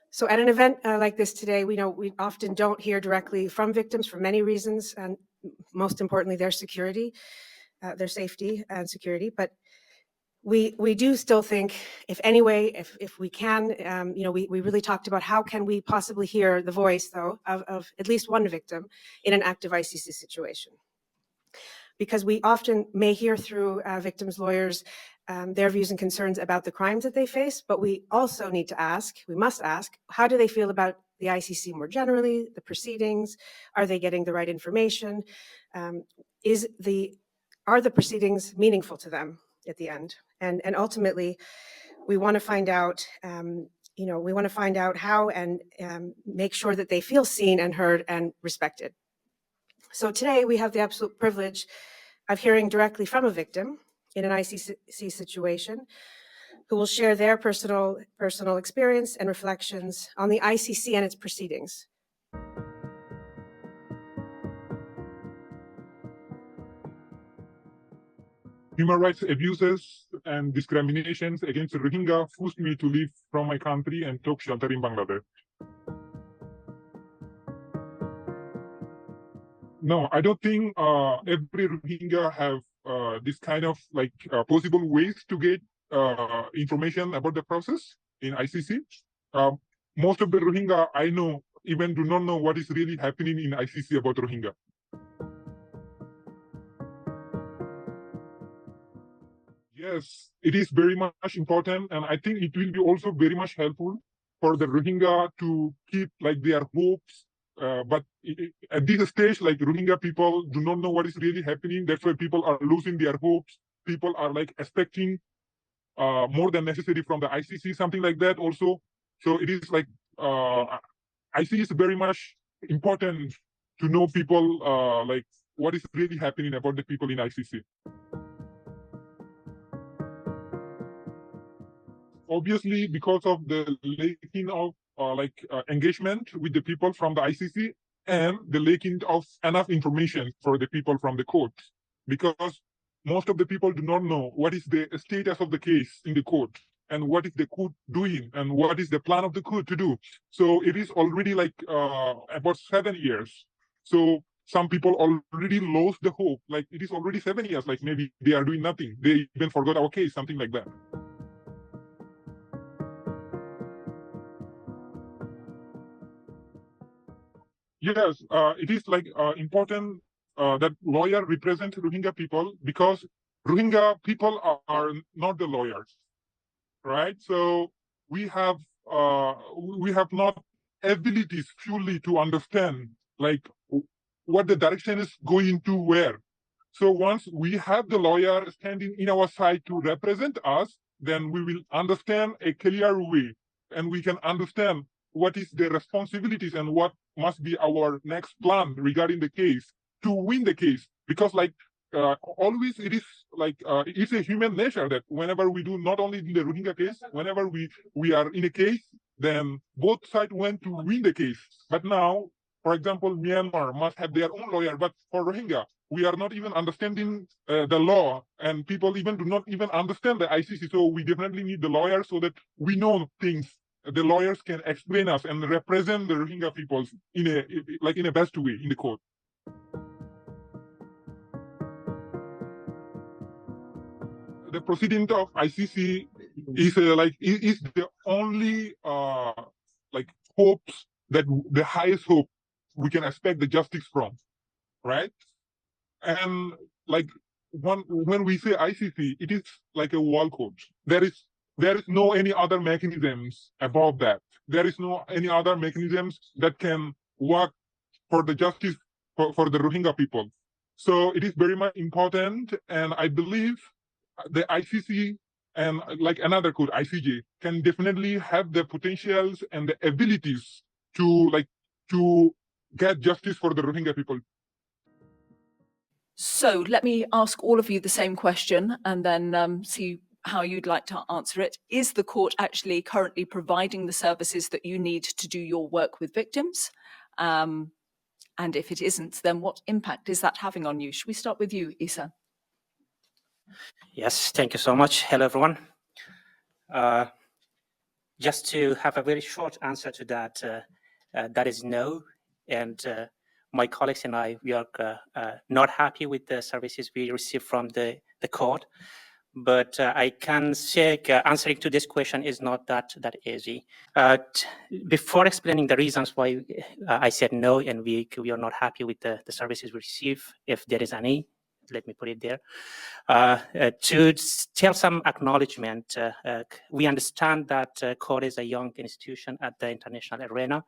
So at an event like this today, we often don't hear directly from victims for many reasons, and most importantly, their security, their safety and security. But we do still think, if we can, we really talked about how can we possibly hear the voice, though, of at least one victim in an active ICC situation. Because we often may hear through victims' lawyers their views and concerns about the crimes that they face, but we also must ask, how do they feel about the ICC more generally, the proceedings? Are they getting the right information? Are the proceedings meaningful to them at the end? And ultimately, we want to find out, how and make sure that they feel seen and heard and respected. So today we have the absolute privilege of hearing directly from a victim in an ICC situation, who will share their personal experience and reflections on the ICC and its proceedings. Human rights abuses and discriminations against the Rohingya forced me to leave from my country and took shelter in Bangladesh. No, I don't think every Rohingya have this kind of possible ways to get information about the process in ICC. Most of the Rohingya I know even do not know what is really happening in ICC about Rohingya. Yes, it is very much important, and I think it will be also very much helpful for the Rohingya to keep their hopes. But at this stage, Rohingya people do not know what is really happening. That's why people are losing their hopes. People are expecting more than necessary from the ICC, something like that also. So it is I think it's very much important to know people what is really happening about the people in ICC. Obviously, because of the lacking of engagement with the people from the ICC and the lacking of enough information for the people from the court, because most of the people do not know what is the status of the case in the court and what is the court doing and what is the plan of the court to do. So it is already about 7 years. So some people already lost the hope. It is already 7 years. Maybe they are doing nothing. They even forgot our case, something like that. Yes, it is important that lawyer represent Rohingya people, because Rohingya people are not the lawyers, right? So we have not abilities fully to understand what the direction is going to where. So once we have the lawyer standing in our side to represent us, then we will understand a clear way, and we can understand what is the responsibilities and what must be our next plan regarding the case to win the case. Because always it is it's a human nature that whenever we do, not only in the Rohingya case, whenever we are in a case, then both sides want to win the case. But now, for example, Myanmar must have their own lawyer, but for Rohingya, we are not even understanding the law, and people even do not even understand the ICC. So we definitely need the lawyers so that we know things. The lawyers can explain us and represent the Rohingya peoples in a best way in the court. The proceeding of ICC is the only hopes, that the highest hope we can expect the justice from, right? And when we say ICC, it is like a wall code. There is no any other mechanisms above that. There is no any other mechanisms that can work for the justice for the Rohingya people. So it is very much important, and I believe the ICC and another court, ICJ, can definitely have the potentials and the abilities to get justice for the Rohingya people. So let me ask all of you the same question and then see how you'd like to answer it. Is the court actually currently providing the services that you need to do your work with victims? And if it isn't, then what impact is that having on you? Should we start with you, Isa? Yes, thank you so much. Hello, everyone. Just to have a very short answer to that, that is no. And my colleagues and I, we are not happy with the services we receive from the court. But I can say answering to this question is not that easy. Before explaining the reasons why I said no and we are not happy with the services we receive, if there is any, let me put it there. To tell some acknowledgement, we understand that court is a young institution at the international arena,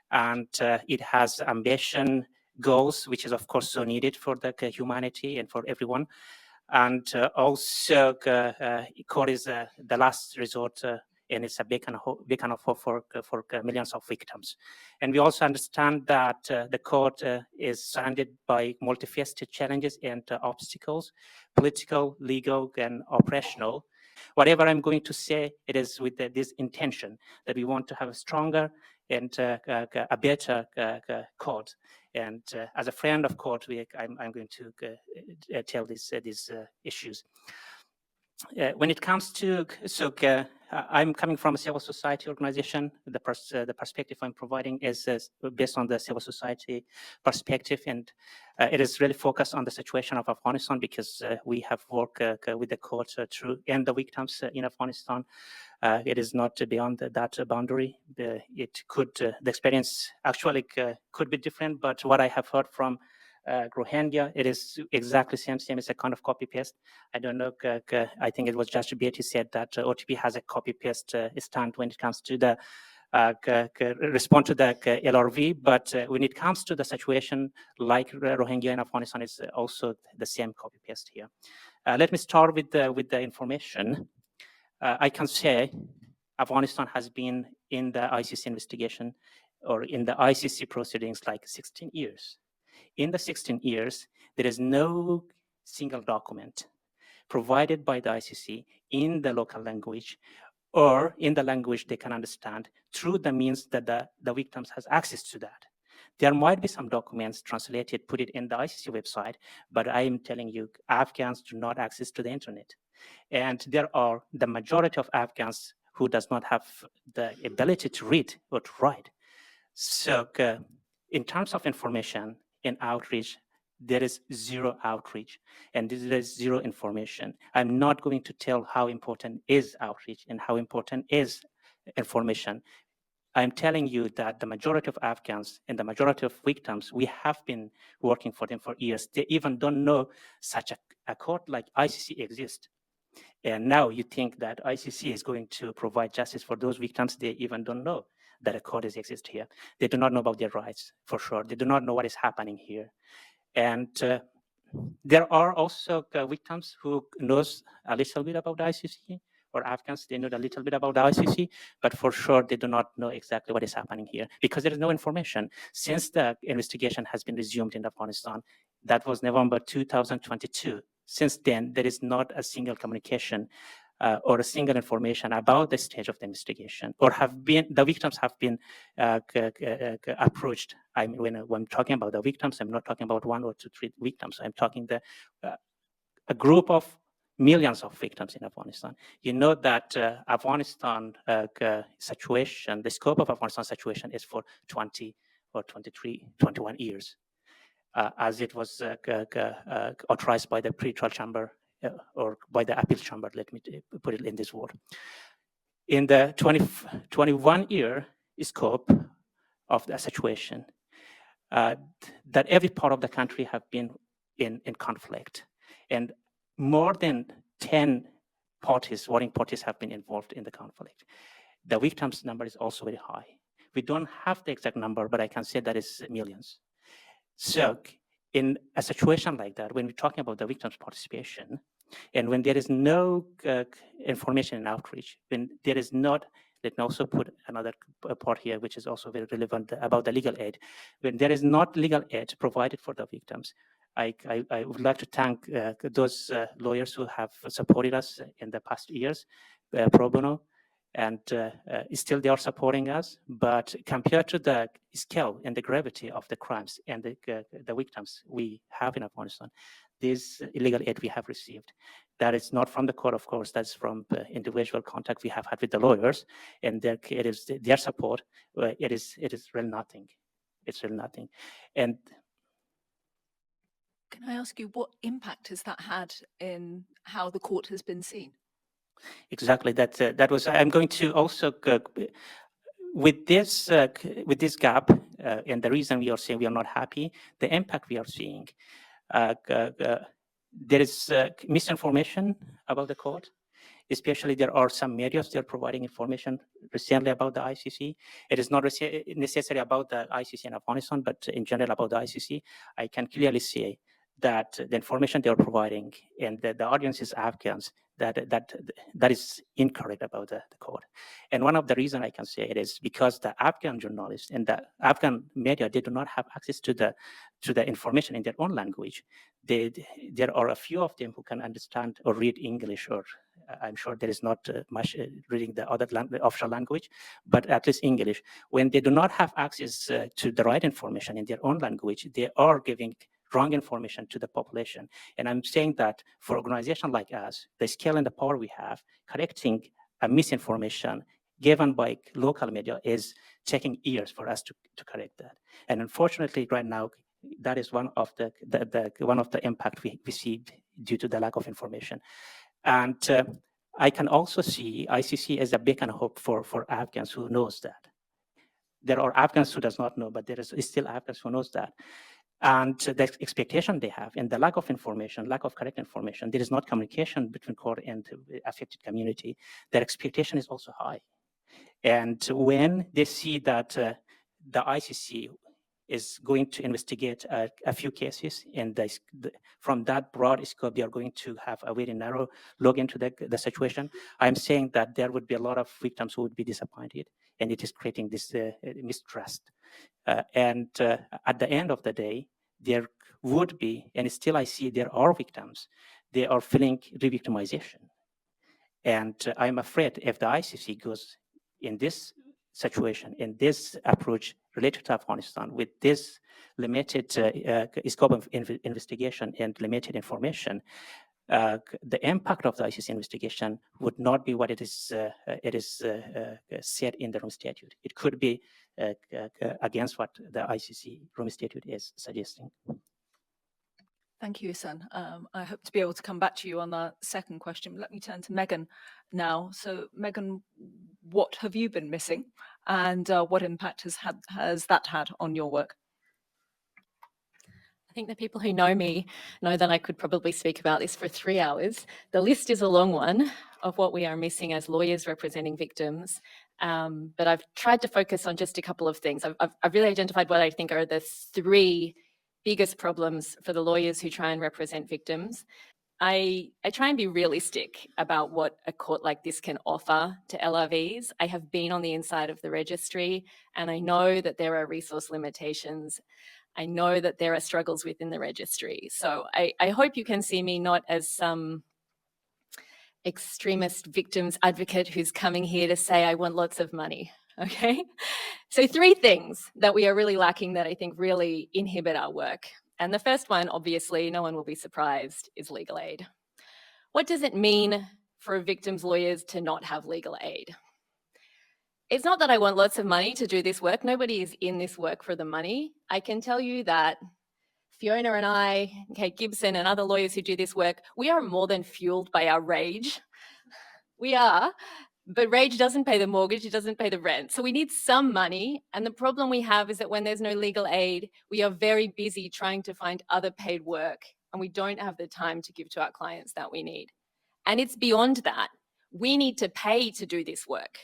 and it has ambition, goals, which is of course so needed for the humanity and for everyone. And also, court is the last resort, and it's a beacon of hope for millions of victims. And we also understand that the court is surrounded by multifaceted challenges and obstacles, political, legal, and operational. Whatever I'm going to say, it is with this intention that we want to have a stronger and a better court. And as a friend of court, I'm going to tell these issues. When it comes to, I'm coming from a civil society organization. The perspective I'm providing is based on the civil society perspective, and it is really focused on the situation of Afghanistan, because we have worked with the court through and the victims in Afghanistan. It is not beyond that boundary. The experience actually could be different, but what I have heard from Rohingya, it is exactly same. It's a kind of copy paste. I don't know. I think it was Judge Beatty said that OTP has a copy paste stand when it comes to the respond to the LRV, but when it comes to the situation like Rohingya in Afghanistan, is also the same copy paste here. Let me start with the information. I can say Afghanistan has been in the ICC investigation or in the ICC proceedings like 16 years. In the 16 years, there is no single document provided by the ICC in the local language or in the language they can understand through the means that the victims has access to that. There might be some documents translated, put it in the ICC website, but I am telling you, Afghans do not access to the internet. And there are the majority of Afghans who does not have the ability to read or to write. So in terms of information and outreach, there is zero outreach and there is zero information. I'm not going to tell how important is outreach and how important is information. I'm telling you that the majority of Afghans and the majority of victims, we have been working for them for years. They even don't know such a court like ICC exists. And now you think that ICC is going to provide justice for those victims. They even don't know that a court exists here. They do not know about their rights, for sure. They do not know what is happening here. And there are also victims who knows a little bit about the ICC, or Afghans, they know a little bit about the ICC, but for sure they do not know exactly what is happening here because there is no information. Since the investigation has been resumed in Afghanistan, that was November 2022. Since then, there is not a single communication or a single information about the stage of the investigation, or the victims have been approached. I mean, when I'm talking about the victims, I'm not talking about 1 or 2, 3 victims. I'm talking a group of millions of victims in Afghanistan. You know that Afghanistan situation, the scope of Afghanistan situation is for 20 or 23, 21 years, as it was authorized by the pre-trial chamber or by the appeal chamber, let me put it in this word. In the 21-year scope of the situation, that every part of the country have been in conflict, and more than 10 warring parties have been involved in the conflict. The victims number is also very high. We don't have the exact number, but I can say that it's millions. So in a situation like that, when we're talking about the victims' participation, and when there is no information and outreach, when there is not, let me also put another part here, which is also very relevant about the legal aid. When there is not legal aid provided for the victims, I would like to thank those lawyers who have supported us in the past years, pro bono, and still they are supporting us. But compared to the scale and the gravity of the crimes and the victims we have in Afghanistan, this illegal aid we have received, that is not from the court, of course, that's from individual contact we have had with the lawyers, and it is their support. It is really nothing. It's really nothing. And can I ask you, what impact has that had in how the court has been seen? Exactly. That was. I'm going to also with this gap, and the reason we are saying we are not happy, the impact we are seeing. There is misinformation about the court. Especially, there are some media still providing information recently about the ICC. It is not necessarily about the ICC in Afghanistan, but in general about the ICC. I can clearly say that the information they are providing and the audience is Afghans, that is incorrect about the court. And one of the reasons I can say it is because the Afghan journalists and the Afghan media, they do not have access to the information in their own language. There are a few of them who can understand or read English, or I'm sure there is not much reading the other official language, but at least English. When they do not have access to the right information in their own language, they are giving wrong information to the population. And I'm saying that for organizations like us, the scale and the power we have, correcting a misinformation given by local media is taking years for us to correct that. And unfortunately, right now, that is one of the impact we received due to the lack of information. And I can also see ICC as a beacon of hope for Afghans who knows that. There are Afghans who does not know, but there is still Afghans who knows that. And the expectation they have, and the lack of information, lack of correct information, there is not communication between court and the affected community. Their expectation is also high. And when they see that the ICC is going to investigate a few cases, and from that broad scope, they are going to have a very narrow look into the situation, I'm saying that there would be a lot of victims who would be disappointed, and it is creating this mistrust. And at the end of the day, there would be, and still I see there are victims, they are feeling re-victimization. And I'm afraid if the ICC goes in this situation, in this approach related to Afghanistan, with this limited scope of investigation and limited information, the impact of the ICC investigation would not be what it is said in the Rome Statute. It could be against what the ICC Rome Statute is suggesting. Thank you, Ihsan. I hope to be able to come back to you on the second question. Let me turn to Megan now. So, Megan, what have you been missing, and what impact has that had on your work? I think the people who know me know that I could probably speak about this for 3 hours. The list is a long one of what we are missing as lawyers representing victims, but I've tried to focus on just a couple of things. I've really identified what I think are the 3 biggest problems for the lawyers who try and represent victims. I try and be realistic about what a court like this can offer to LRVs. I have been on the inside of the registry, and I know that there are resource limitations. I know that there are struggles within the registry. So I hope you can see me not as some extremist victims advocate who's coming here to say, I want lots of money, okay? So 3 things that we are really lacking that I think really inhibit our work. And the first one, obviously, no one will be surprised, is legal aid. What does it mean for victims' lawyers to not have legal aid? It's not that I want lots of money to do this work. Nobody is in this work for the money. I can tell you that Fiona and I, Kate Gibson and other lawyers who do this work, we are more than fueled by our rage. We are, but rage doesn't pay the mortgage, it doesn't pay the rent. So we need some money. And the problem we have is that when there's no legal aid, we are very busy trying to find other paid work, and we don't have the time to give to our clients that we need. And it's beyond that. We need to pay to do this work.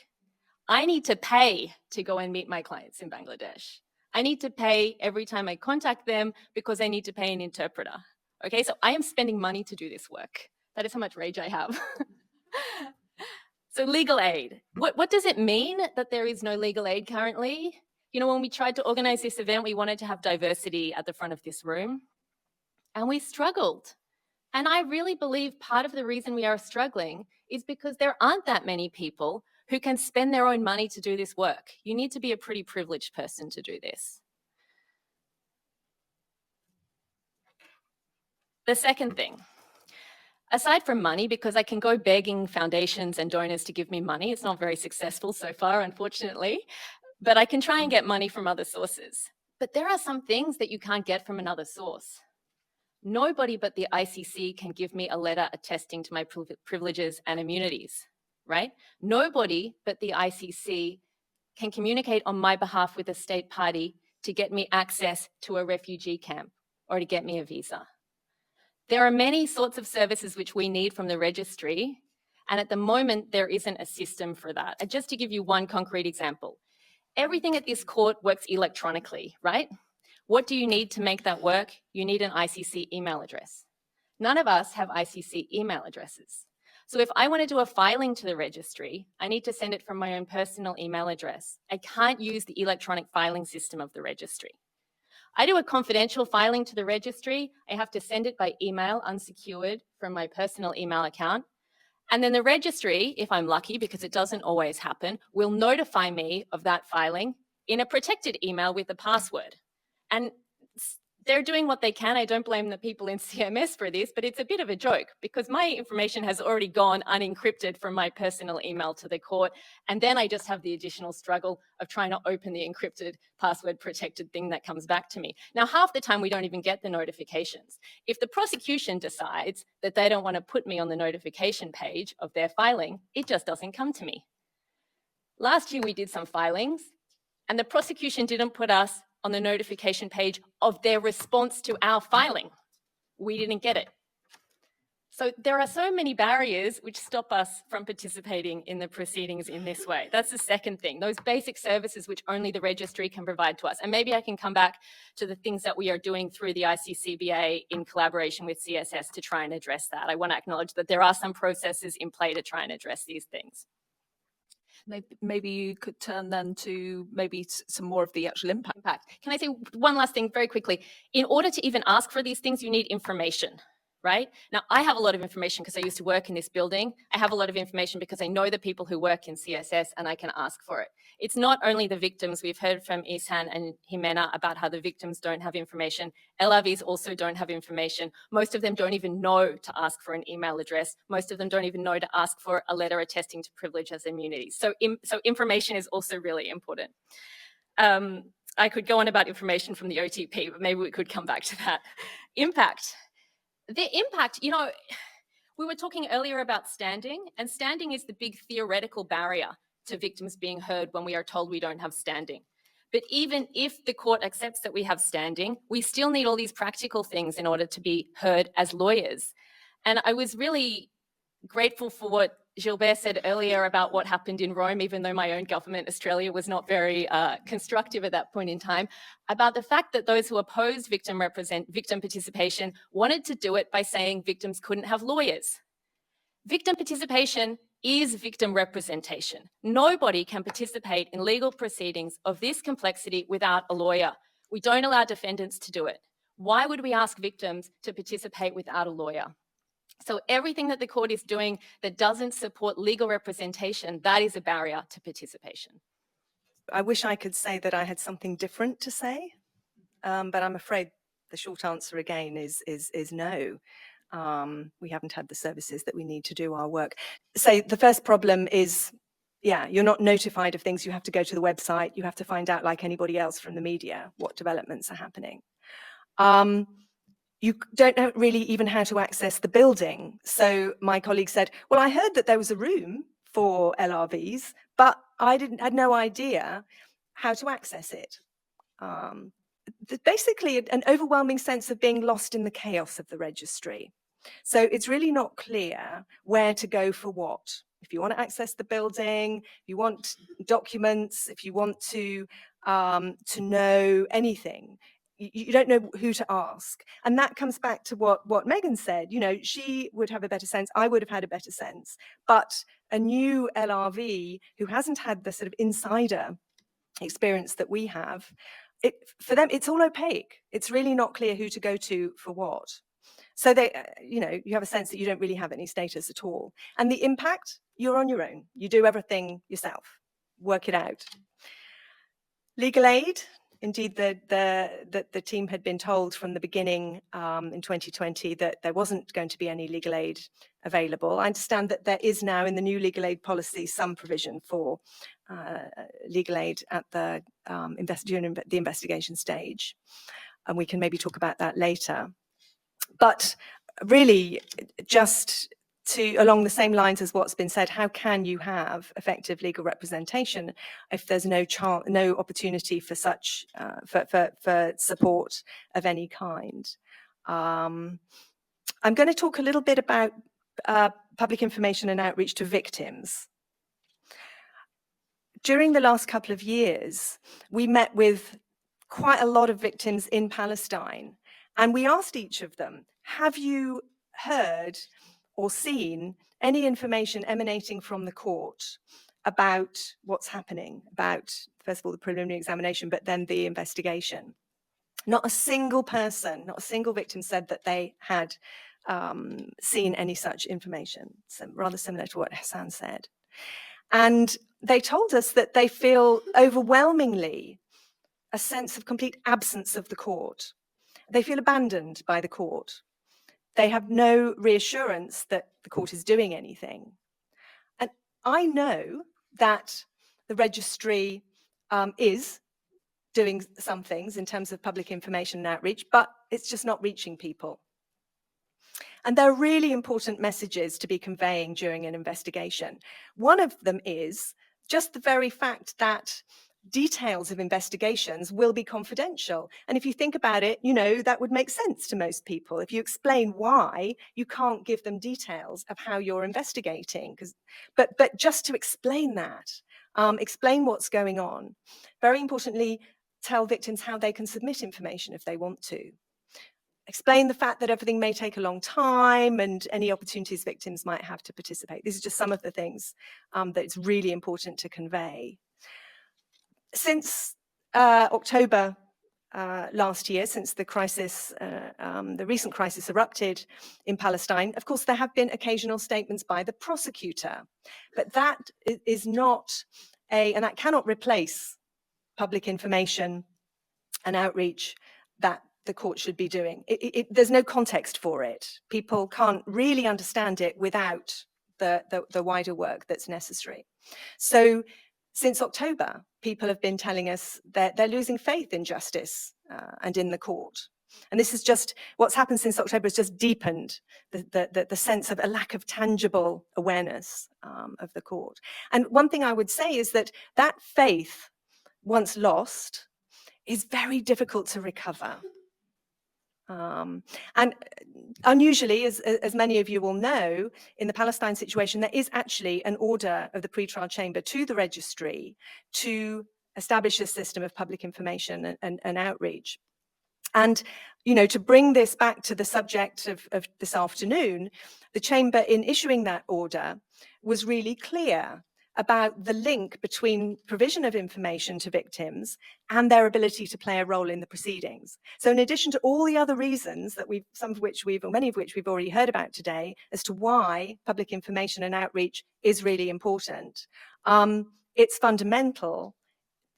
I need to pay to go and meet my clients in Bangladesh. I need to pay every time I contact them because I need to pay an interpreter. Okay, so I am spending money to do this work. That is how much rage I have. So legal aid. What does it mean that there is no legal aid currently? You know, when we tried to organize this event, we wanted to have diversity at the front of this room, and we struggled. And I really believe part of the reason we are struggling is because there aren't that many people who can spend their own money to do this work. You need to be a pretty privileged person to do this. The second thing, aside from money, because I can go begging foundations and donors to give me money, it's not very successful so far, unfortunately, but I can try and get money from other sources. But there are some things that you can't get from another source. Nobody but the ICC can give me a letter attesting to my privileges and immunities, right? Nobody but the ICC can communicate on my behalf with a state party to get me access to a refugee camp or to get me a visa. There are many sorts of services which we need from the registry, and at the moment there isn't a system for that. And just to give you one concrete example, everything at this court works electronically, right? What do you need to make that work? You need an ICC email address. None of us have ICC email addresses. So if I want to do a filing to the registry, I need to send it from my own personal email address. I can't use the electronic filing system of the registry. I do a confidential filing to the registry. I have to send it by email, unsecured, from my personal email account. And then the registry, if I'm lucky, because it doesn't always happen, will notify me of that filing in a protected email with a password. And they're doing what they can. I don't blame the people in CMS for this, but it's a bit of a joke because my information has already gone unencrypted from my personal email to the court. And then I just have the additional struggle of trying to open the encrypted password protected thing that comes back to me. Now, half the time we don't even get the notifications. If the prosecution decides that they don't want to put me on the notification page of their filing, it just doesn't come to me. Last year we did some filings and the prosecution didn't put us on the notification page of their response to our filing. We didn't get it. So there are so many barriers which stop us from participating in the proceedings in this way. That's the second thing, those basic services which only the registry can provide to us. And maybe I can come back to the things that we are doing through the ICCBA in collaboration with CSS to try and address that. I want to acknowledge that there are some processes in play to try and address these things. Maybe you could turn then to maybe some more of the actual impact. Can I say one last thing very quickly? In order to even ask for these things, you need information, right? Now, I have a lot of information because I used to work in this building. I have a lot of information because I know the people who work in CSS and I can ask for it. It's not only the victims. We've heard from Ihsan and Jimena about how the victims don't have information. LRVs also don't have information. Most of them don't even know to ask for an email address. Most of them don't even know to ask for a letter attesting to privileges and immunities. So information is also really important. I could go on about information from the OTP, but maybe we could come back to that. Impact. The impact, you know, we were talking earlier about standing, and standing is the big theoretical barrier to victims being heard when we are told we don't have standing. But even if the court accepts that we have standing, we still need all these practical things in order to be heard as lawyers. And I was really grateful for what Gilbert said earlier about what happened in Rome, even though my own government, Australia, was not very constructive at that point in time, about the fact that those who opposed victim participation wanted to do it by saying victims couldn't have lawyers. Victim participation is victim representation. Nobody can participate in legal proceedings of this complexity without a lawyer. We don't allow defendants to do it. Why would we ask victims to participate without a lawyer? So everything that the court is doing that doesn't support legal representation, that is a barrier to participation. I wish I could say that I had something different to say, but I'm afraid the short answer again is no. We haven't had the services that we need to do our work. So the first problem is, yeah, you're not notified of things. You have to go to the website. You have to find out, like anybody else from the media, what developments are happening. You don't know really even how to access the building. So my colleague said, well, I heard that there was a room for LRVs, but I had no idea how to access it. Basically, an overwhelming sense of being lost in the chaos of the registry. So it's really not clear where to go for what. If you want to access the building, if you want documents, if you want to know anything, you don't know who to ask. And that comes back to what Megan said. You know, she would have a better sense. I would have had a better sense. But a new LRV who hasn't had the sort of insider experience that we have, for them, it's all opaque. It's really not clear who to go to for what. So they, you know, you have a sense that you don't really have any status at all. And the impact, you're on your own. You do everything yourself. Work it out. Legal aid. Indeed, the team had been told from the beginning in 2020 that there wasn't going to be any legal aid available. I understand that there is now in the new legal aid policy some provision for legal aid at during the investigation stage. And we can maybe talk about that later. But really, just along the same lines as what's been said, how can you have effective legal representation if there's no opportunity for such for support of any kind? I'm going to talk a little bit about public information and outreach to victims. During the last couple of years, we met with quite a lot of victims in Palestine, and we asked each of them, have you heard or seen any information emanating from the court about what's happening, about, first of all, the preliminary examination, but then the investigation? Not a single person, not a single victim said that they had seen any such information, so rather similar to what Hassan said. And they told us that they feel overwhelmingly a sense of complete absence of the court. They feel abandoned by the court. They have no reassurance that the court is doing anything. And I know that the registry is doing some things in terms of public information and outreach, but it's just not reaching people. And there are really important messages to be conveying during an investigation. One of them is just the very fact that details of investigations will be confidential. And if you think about it, you know, that would make sense to most people. If you explain why, you can't give them details of how you're investigating. But just to explain that, explain what's going on. Very importantly, tell victims how they can submit information if they want to. Explain the fact that everything may take a long time and any opportunities victims might have to participate. These are just some of the things that it's really important to convey. Since October last year, since the crisis, the recent crisis erupted in Palestine, of course, there have been occasional statements by the prosecutor, but that is not and that cannot replace public information and outreach that the court should be doing. There's no context for it. People can't really understand it without the wider work that's necessary. So since October, people have been telling us that they're losing faith in justice and in the court. And this is just, what's happened since October has just deepened the sense of a lack of tangible awareness of the court. And one thing I would say is that that faith, once lost, is very difficult to recover. And unusually, as many of you will know, in the Palestine situation, there is actually an order of the pretrial chamber to the registry to establish a system of public information and outreach. And, you know, to bring this back to the subject of this afternoon, the chamber, in issuing that order, was really clear about the link between provision of information to victims and their ability to play a role in the proceedings. So in addition to all the other reasons that many of which we've already heard about today, as to why public information and outreach is really important, it's fundamental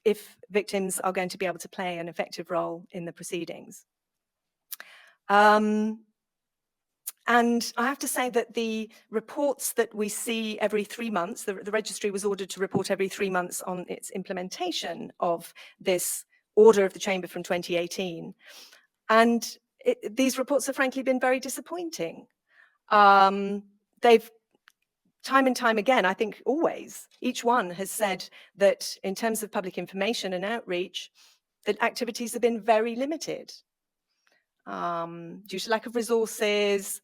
if victims are going to be able to play an effective role in the proceedings. And I have to say that the reports that we see every 3 months, the registry was ordered to report every 3 months on its implementation of this order of the chamber from 2018. And these reports have frankly been very disappointing. They've time and time again, I think always, each one has said that in terms of public information and outreach, that activities have been very limited. Due to lack of resources,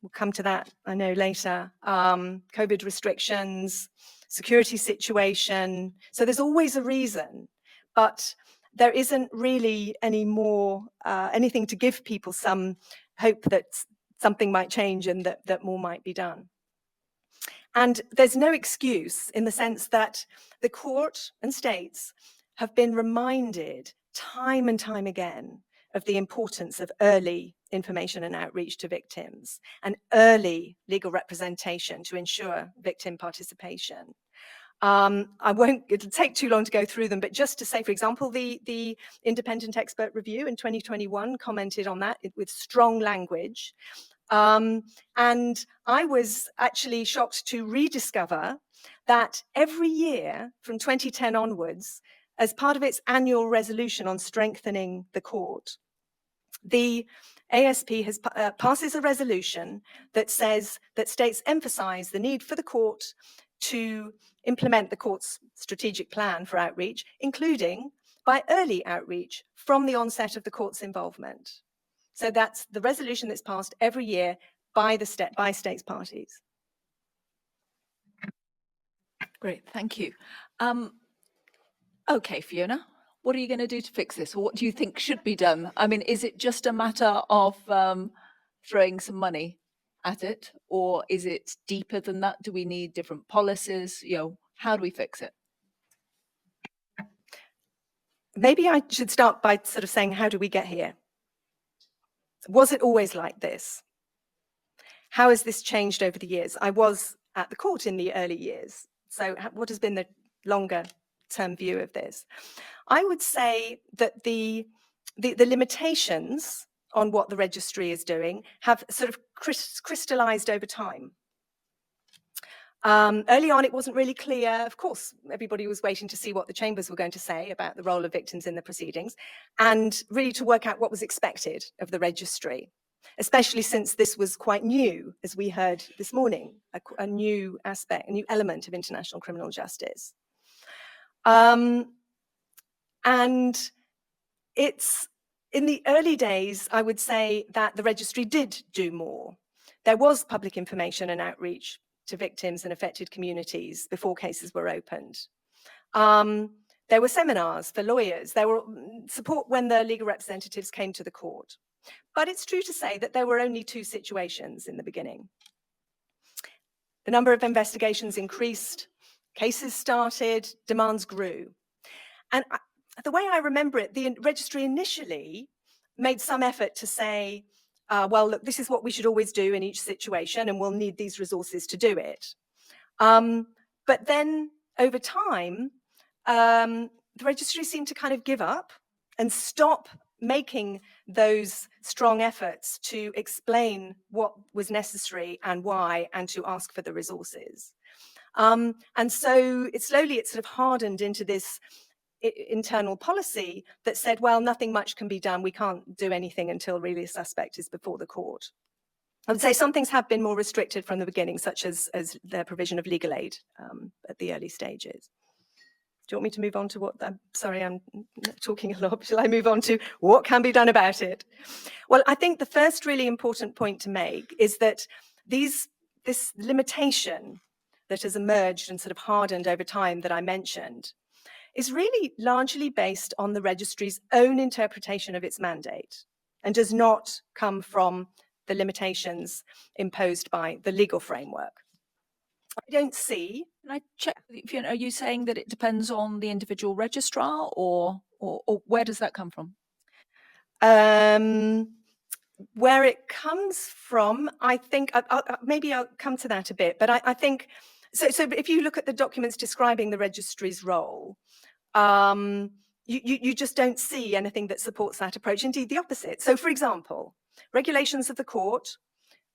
we'll come to that, I know, later, COVID restrictions, security situation. So there's always a reason, but there isn't really any more, anything to give people some hope that something might change and that more might be done. And there's no excuse in the sense that the court and states have been reminded time and time again of the importance of early information and outreach to victims and early legal representation to ensure victim participation. It'll take too long to go through them, but just to say, for example, the independent expert review in 2021 commented on that with strong language. And I was actually shocked to rediscover that every year from 2010 onwards, as part of its annual resolution on strengthening the court, the ASP passes a resolution that says that states emphasize the need for the court to implement the court's strategic plan for outreach, including by early outreach from the onset of the court's involvement. So that's the resolution that's passed every year by states parties. Great, thank you. Okay, Fiona, what are you going to do to fix this? Or what do you think should be done? I mean, is it just a matter of throwing some money at it? Or is it deeper than that? Do we need different policies? You know, how do we fix it? Maybe I should start by sort of saying, how do we get here? Was it always like this? How has this changed over the years? I was at the court in the early years. So what has been the longer term view of this? I would say that the limitations on what the registry is doing have sort of crystallized over time. Early on, it wasn't really clear. Of course, everybody was waiting to see what the chambers were going to say about the role of victims in the proceedings and really to work out what was expected of the registry, especially since this was quite new, as we heard this morning, a new aspect, a new element of international criminal justice. And it's in the early days, I would say that the registry did do more. There was public information and outreach to victims and affected communities before cases were opened. There were seminars for lawyers. There were support when the legal representatives came to the court. But it's true to say that there were only 2 situations in the beginning. The number of investigations increased, cases started, demands grew. And the way I remember it, the registry initially made some effort to say, well, look, this is what we should always do in each situation, and we'll need these resources to do it. But then over time, the registry seemed to kind of give up and stop making those strong efforts to explain what was necessary and why, and to ask for the resources. And so it sort of hardened into this internal policy that said, well, nothing much can be done. We can't do anything until really a suspect is before the court. I would say some things have been more restricted from the beginning, such as the provision of legal aid at the early stages. you want me to move on to what, I'm sorry, I'm talking a lot. Shall I move on to what can be done about it? Well, I think the first really important point to make is that this limitation that has emerged and sort of hardened over time that I mentioned is really largely based on the registry's own interpretation of its mandate and does not come from the limitations imposed by the legal framework. I don't see. Can I check? Are you saying that it depends on the individual registrar, or where does that come from? Where it comes from, I think, maybe I'll come to that a bit, but I think, so if you look at the documents describing the registry's role, you just don't see anything that supports that approach, indeed the opposite. So for example, regulations of the court,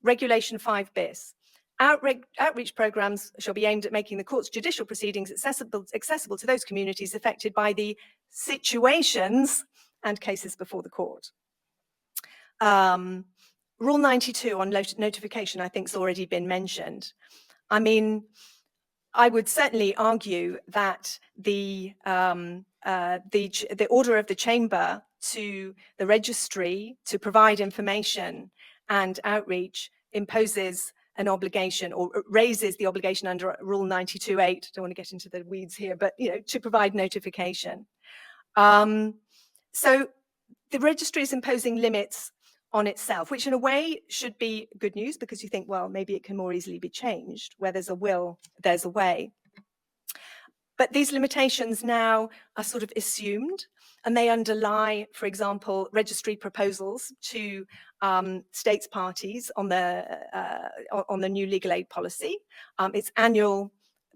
Regulation 5 bis. Outreach programs shall be aimed at making the court's judicial proceedings accessible to those communities affected by the situations and cases before the court. Rule 92 on notification, I think, has already been mentioned. I mean, I would certainly argue that the order of the chamber to the registry to provide information and outreach imposes an obligation, or raises the obligation under Rule 92.8. Don't want to get into the weeds here, but to provide notification. So the registry is imposing limits on itself, which in a way should be good news, because you think, well, maybe it can more easily be changed. Where there's a will, there's a way. But these limitations now are sort of assumed, and they underlie, for example, registry proposals to states parties on the new legal aid policy, its annual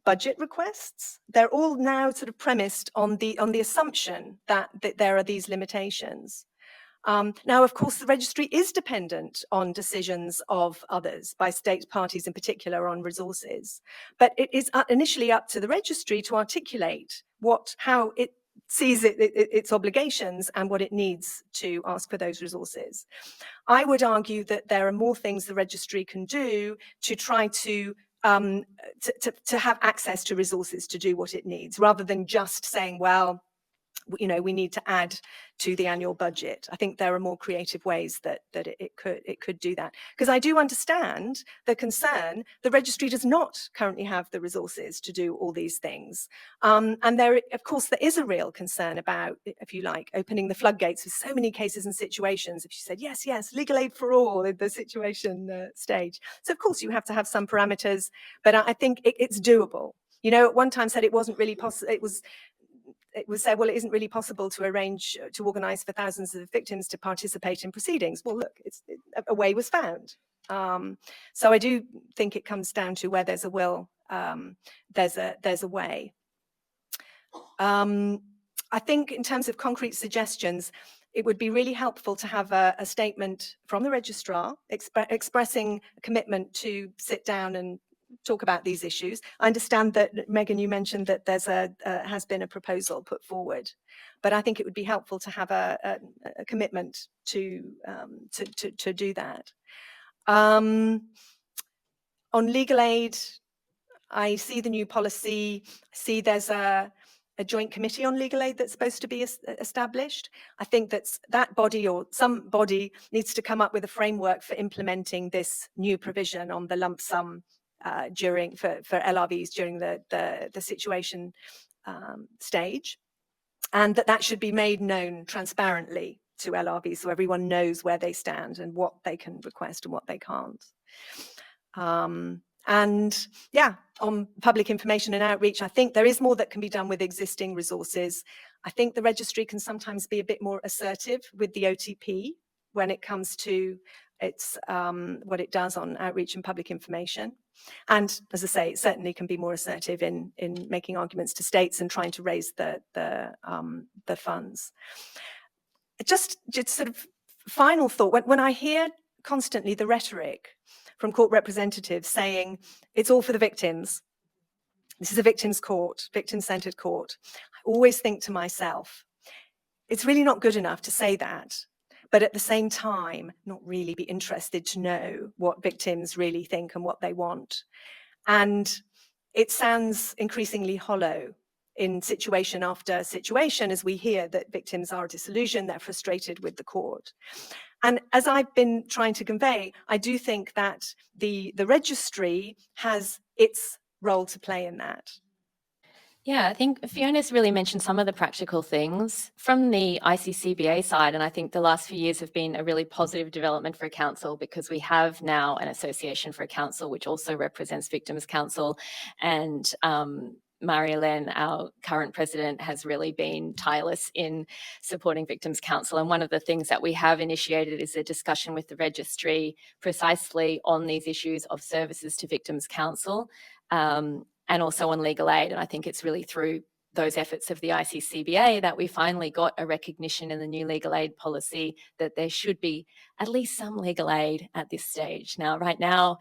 budget requests. They're all now sort of premised on the assumption that there are these limitations. Now, of course, the registry is dependent on decisions of others, by state parties in particular, on resources. But it is initially up to the registry to articulate how it sees its obligations and what it needs to ask for those resources. I would argue that there are more things the registry can do to try to have access to resources to do what it needs, rather than just saying, well, we need to add to the annual budget. I think there are more creative ways that it could do that. Because I do understand the concern. The registry does not currently have the resources to do all these things. And there, of course, there is a real concern about, if you like, opening the floodgates with so many cases and situations. If you said, yes, legal aid for all in the situation stage. So of course you have to have some parameters, but I think it's doable. At one time said it wasn't really possible. It was said, well, it isn't really possible to organise for thousands of victims to participate in proceedings. Well, look, a way was found. So I do think it comes down to where there's a will, there's a way. I think in terms of concrete suggestions, it would be really helpful to have a statement from the registrar expressing a commitment to sit down and talk about these issues. I understand that, Megan, you mentioned that there's has been a proposal put forward, but I think it would be helpful to have a commitment to do that. On legal aid, I see the new policy. I see there's a joint committee on legal aid that's supposed to be established. I think that body, or some body, needs to come up with a framework for implementing this new provision on the lump sum for LRVs during the situation stage, and that should be made known transparently to LRVs, so everyone knows where they stand and what they can request and what they can't. And yeah, on public information and outreach, I think there is more that can be done with existing resources. I think the registry can sometimes be a bit more assertive with the OTP when it comes to what it does on outreach and public information. And as I say, it certainly can be more assertive in making arguments to states and trying to raise the funds. Just sort of final thought, when I hear constantly the rhetoric from court representatives saying it's all for the victims, this is a victims' court, victim-centered court, I always think to myself, it's really not good enough to say that, but at the same time, not really be interested to know what victims really think and what they want. And it sounds increasingly hollow in situation after situation as we hear that victims are disillusioned, they're frustrated with the court. And as I've been trying to convey, I do think that the registry has its role to play in that. Yeah, I think Fiona's really mentioned some of the practical things from the ICCBA side, and I think the last few years have been a really positive development for council because we have now an association for council which also represents Victims Council, and Marie-Hélène, our current president, has really been tireless in supporting Victims Council. And one of the things that we have initiated is a discussion with the registry precisely on these issues of services to Victims Council. And also on legal aid. And I think it's really through those efforts of the ICCBA that we finally got a recognition in the new legal aid policy that there should be at least some legal aid at this stage. Now, right now,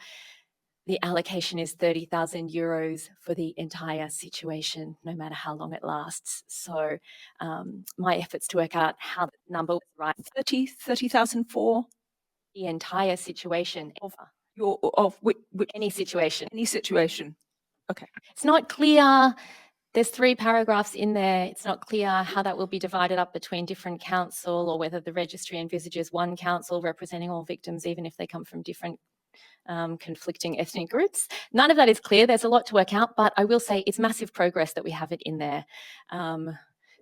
the allocation is €30,000 for the entire situation, no matter how long it lasts. So my efforts to work out how the number was right. 30,000 for the entire situation. Any situation. Any situation. Okay. It's not clear. There's 3 paragraphs in there. It's not clear how that will be divided up between different council or whether the registry envisages one council representing all victims, even if they come from different conflicting ethnic groups. None of that is clear. There's a lot to work out, but I will say it's massive progress that we have it in there.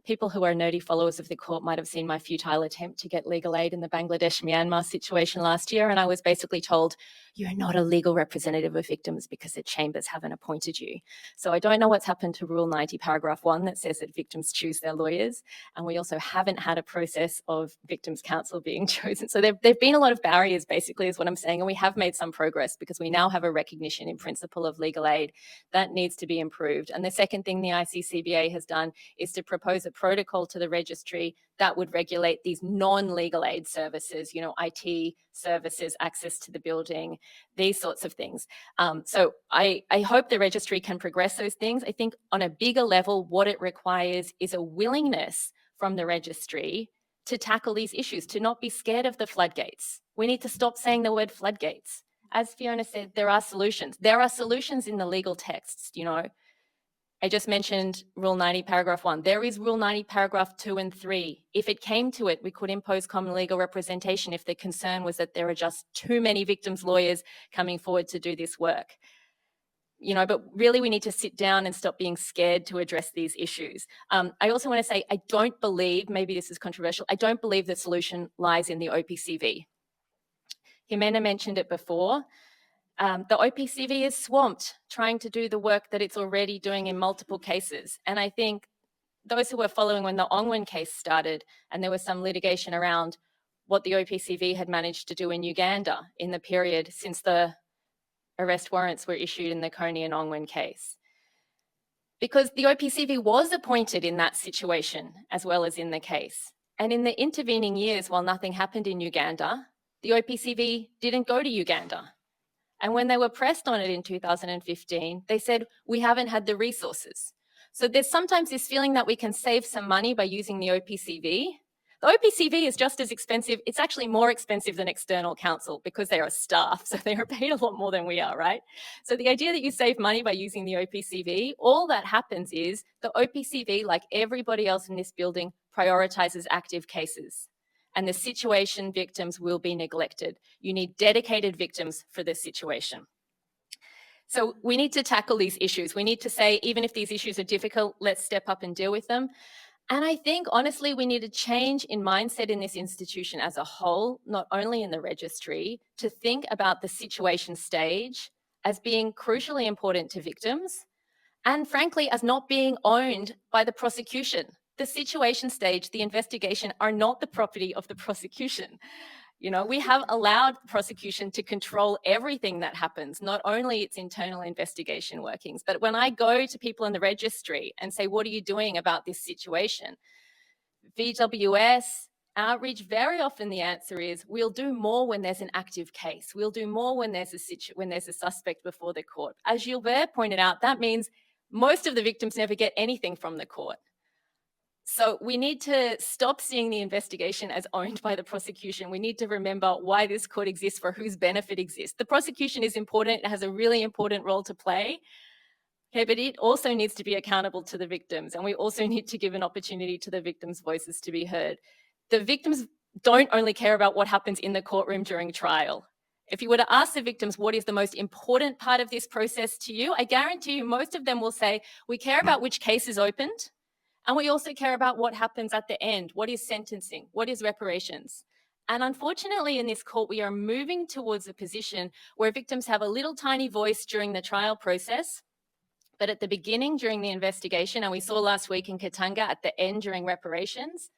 People who are nerdy followers of the court might have seen my futile attempt to get legal aid in the Bangladesh-Myanmar situation last year, and I was basically told, you're not a legal representative of victims because the chambers haven't appointed you. So I don't know what's happened to Rule 90, paragraph 1, that says that victims choose their lawyers, and we also haven't had a process of Victims Council being chosen. So there've been a lot of barriers, basically, is what I'm saying, and we have made some progress because we now have a recognition in principle of legal aid. That needs to be improved. And the second thing the ICCBA has done is to propose a protocol to the registry that would regulate these non-legal aid services, you know, IT services, access to the building, these sorts of things. So I hope the registry can progress those things. I think on a bigger level, what it requires is a willingness from the registry to tackle these issues, to not be scared of the floodgates. We need to stop saying the word floodgates. As Fiona said, there are solutions. There are solutions in the legal texts, you know. I just mentioned Rule 90, paragraph 1. There is Rule 90, paragraph 2 and 3. If it came to it, we could impose common legal representation if the concern was that there are just too many victims' lawyers coming forward to do this work. You know, but really we need to sit down and stop being scared to address these issues. I also want to say, I don't believe, maybe this is controversial, I don't believe the solution lies in the OPCV. Jimena mentioned it before. The OPCV is swamped trying to do the work that it's already doing in multiple cases. And I think those who were following when the Ongwen case started, and there was some litigation around what the OPCV had managed to do in Uganda in the period since the arrest warrants were issued in the Coney and Ongwen case. Because the OPCV was appointed in that situation as well as in the case. And in the intervening years, while nothing happened in Uganda, the OPCV didn't go to Uganda. And when they were pressed on it in 2015, they said, we haven't had the resources. So there's sometimes this feeling that we can save some money by using the OPCV. The OPCV is just as expensive. It's actually more expensive than external counsel because they are staff, so they are paid a lot more than we are, right? So the idea that you save money by using the OPCV, all that happens is the OPCV, like everybody else in this building, prioritizes active cases. And the situation victims will be neglected. You need dedicated victims for this situation. So we need to tackle these issues. We need to say, even if these issues are difficult, let's step up and deal with them. And I think, honestly, we need a change in mindset in this institution as a whole, not only in the registry, to think about the situation stage as being crucially important to victims and, frankly, as not being owned by the prosecution. The situation stage, the investigation are not the property of the prosecution. You know, we have allowed prosecution to control everything that happens, not only its internal investigation workings, but when I go to people in the registry and say, what are you doing about this situation? VWS, outreach, very often the answer is, we'll do more when there's an active case. We'll do more when there's a suspect before the court. As Gilbert pointed out, that means most of the victims never get anything from the court. So we need to stop seeing the investigation as owned by the prosecution. We need to remember why this court exists, for whose benefit exists. The prosecution is important. It has a really important role to play. Okay, but it also needs to be accountable to the victims, and we also need to give an opportunity to the victims' voices to be heard. The victims don't only care about what happens in the courtroom during trial. If you were to ask the victims what is the most important part of this process to you, I guarantee you most of them will say, we care about which case is opened, and we also care about what happens at the end. What is sentencing? What is reparations? And unfortunately, in this court, we are moving towards a position where victims have a little tiny voice during the trial process, but at the beginning during the investigation, and we saw last week in Katanga at the end during reparations,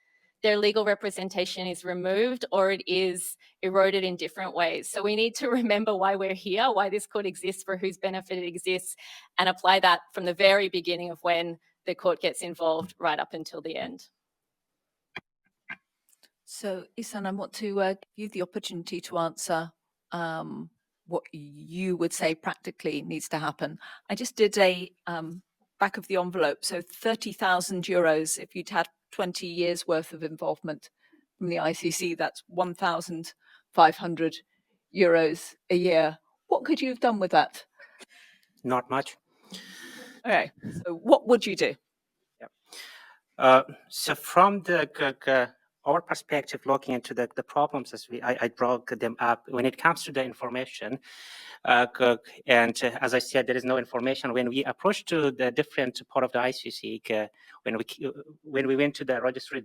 their legal representation is removed or it is eroded in different ways. So we need to remember why we're here, why this court exists, for whose benefit it exists, and apply that from the very beginning of when the court gets involved right up until the end. So, Isan, I want to give you the opportunity to answer what you would say practically needs to happen. I just did a back of the envelope, so 30,000 euros if you'd had 20 years worth of involvement from the ICC, that's 1,500 euros a year. What could you have done with that? Not much. Okay, so what would you do? So from our perspective, looking into the problems as I brought them up, when it comes to the information, and as I said, there is no information. When we approached to the different part of the ICC, when we went to the registry,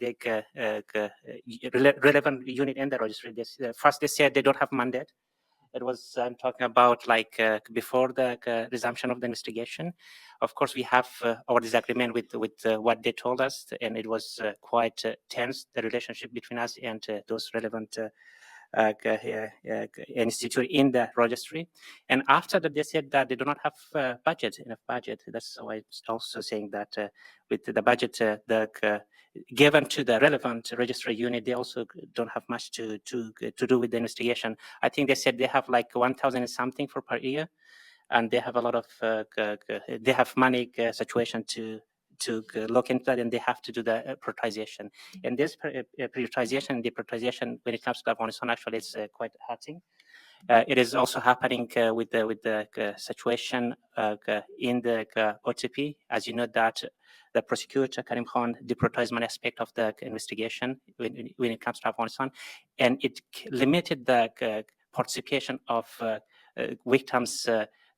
relevant unit in the registry, first they said they don't have mandate. It was, I'm talking about like before the resumption of the investigation. Of course, we have our disagreement with what they told us, and it was quite tense, the relationship between us and those relevant institute in the registry. And after that, they said that they do not have enough budget. That's why it's also saying that with the budget given to the relevant registry unit, they also don't have much to do with the investigation. I think they said they have like 1,000 and something for per year, and they have a lot of they have money situation to look into that, and they have to do the prioritization. And this prioritization, when it comes to Afghanistan, actually, it's quite hurting. It is also happening with the situation in the OTP. As you know, that the prosecutor Karim Khan deprioritized one aspect of the investigation when it comes to Afghanistan, and it limited the participation of victims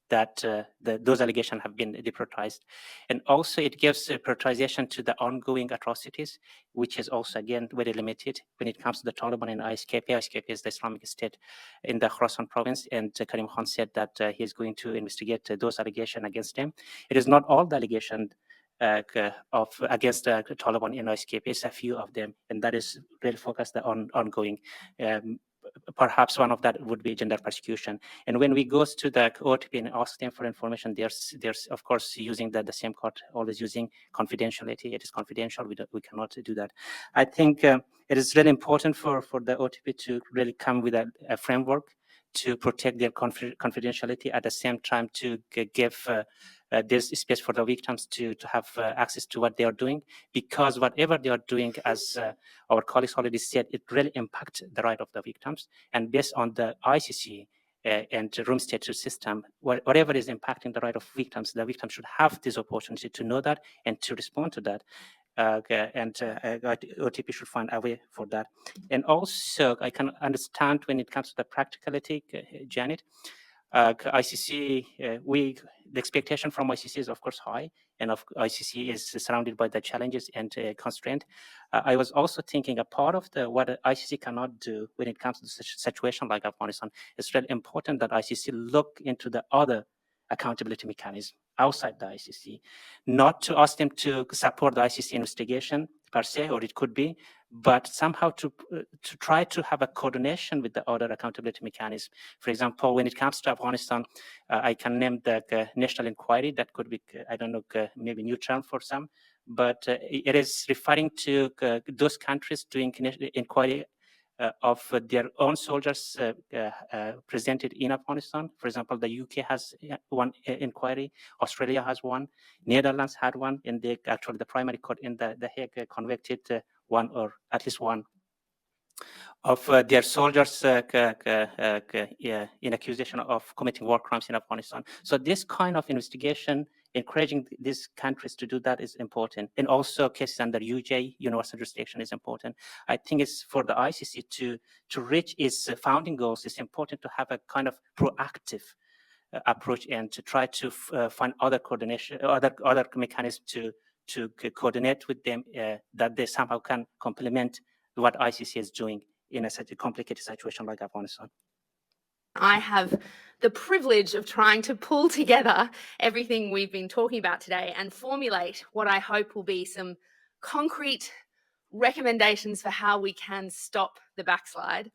that those allegations have been deprioritized. And also it gives prioritization to the ongoing atrocities, which is also, again, very limited when it comes to the Taliban and ISKP. ISKP is the Islamic State in the Khorasan province, and Karim Khan said that he is going to investigate those allegations against them. It is not all the allegations against the Taliban and ISKP, it's a few of them, and that is really focused on ongoing. Perhaps one of that would be gender persecution. And when we go to the OTP and ask them for information, there's of course using the same court, always using confidentiality. It is confidential. We cannot do that. I think it is really important for the OTP to really come with a framework to protect their confidentiality, at the same time to give this space for the victims to have access to what they are doing, because whatever they are doing, as our colleagues already said, it really impacts the right of the victims. And based on the ICC and room statute system, whatever is impacting the right of victims, the victims should have this opportunity to know that and to respond to that. OTP should find a way for that. And also, I can understand when it comes to the practicality, Janet, ICC, the expectation from ICC is of course high, and ICC is surrounded by the challenges and constraint. I was also thinking a part of what ICC cannot do when it comes to such a situation like Afghanistan. It's really important that ICC look into the other accountability mechanism outside the ICC, not to ask them to support the ICC investigation per se, or it could be, but somehow to try to have a coordination with the other accountability mechanism. For example, when it comes to Afghanistan, I can name the national inquiry. That could be, I don't know, maybe new term for some, but it is referring to those countries doing inquiry of their own soldiers presented in Afghanistan. For example, the UK has one inquiry, Australia has one, Netherlands had one, and actually the primary court in the Hague convicted one, or at least one, of their soldiers in accusation of committing war crimes in Afghanistan. So this kind of investigation encouraging these countries to do that is important. And also cases under UJ, universal jurisdiction, is important. I think it's for the ICC to reach its founding goals, it's important to have a kind of proactive approach and to try to find other coordination, other mechanisms to coordinate with them that they somehow can complement what ICC is doing in such a complicated situation like Afghanistan. I have the privilege of trying to pull together everything we've been talking about today and formulate what I hope will be some concrete recommendations for how we can stop the backslide.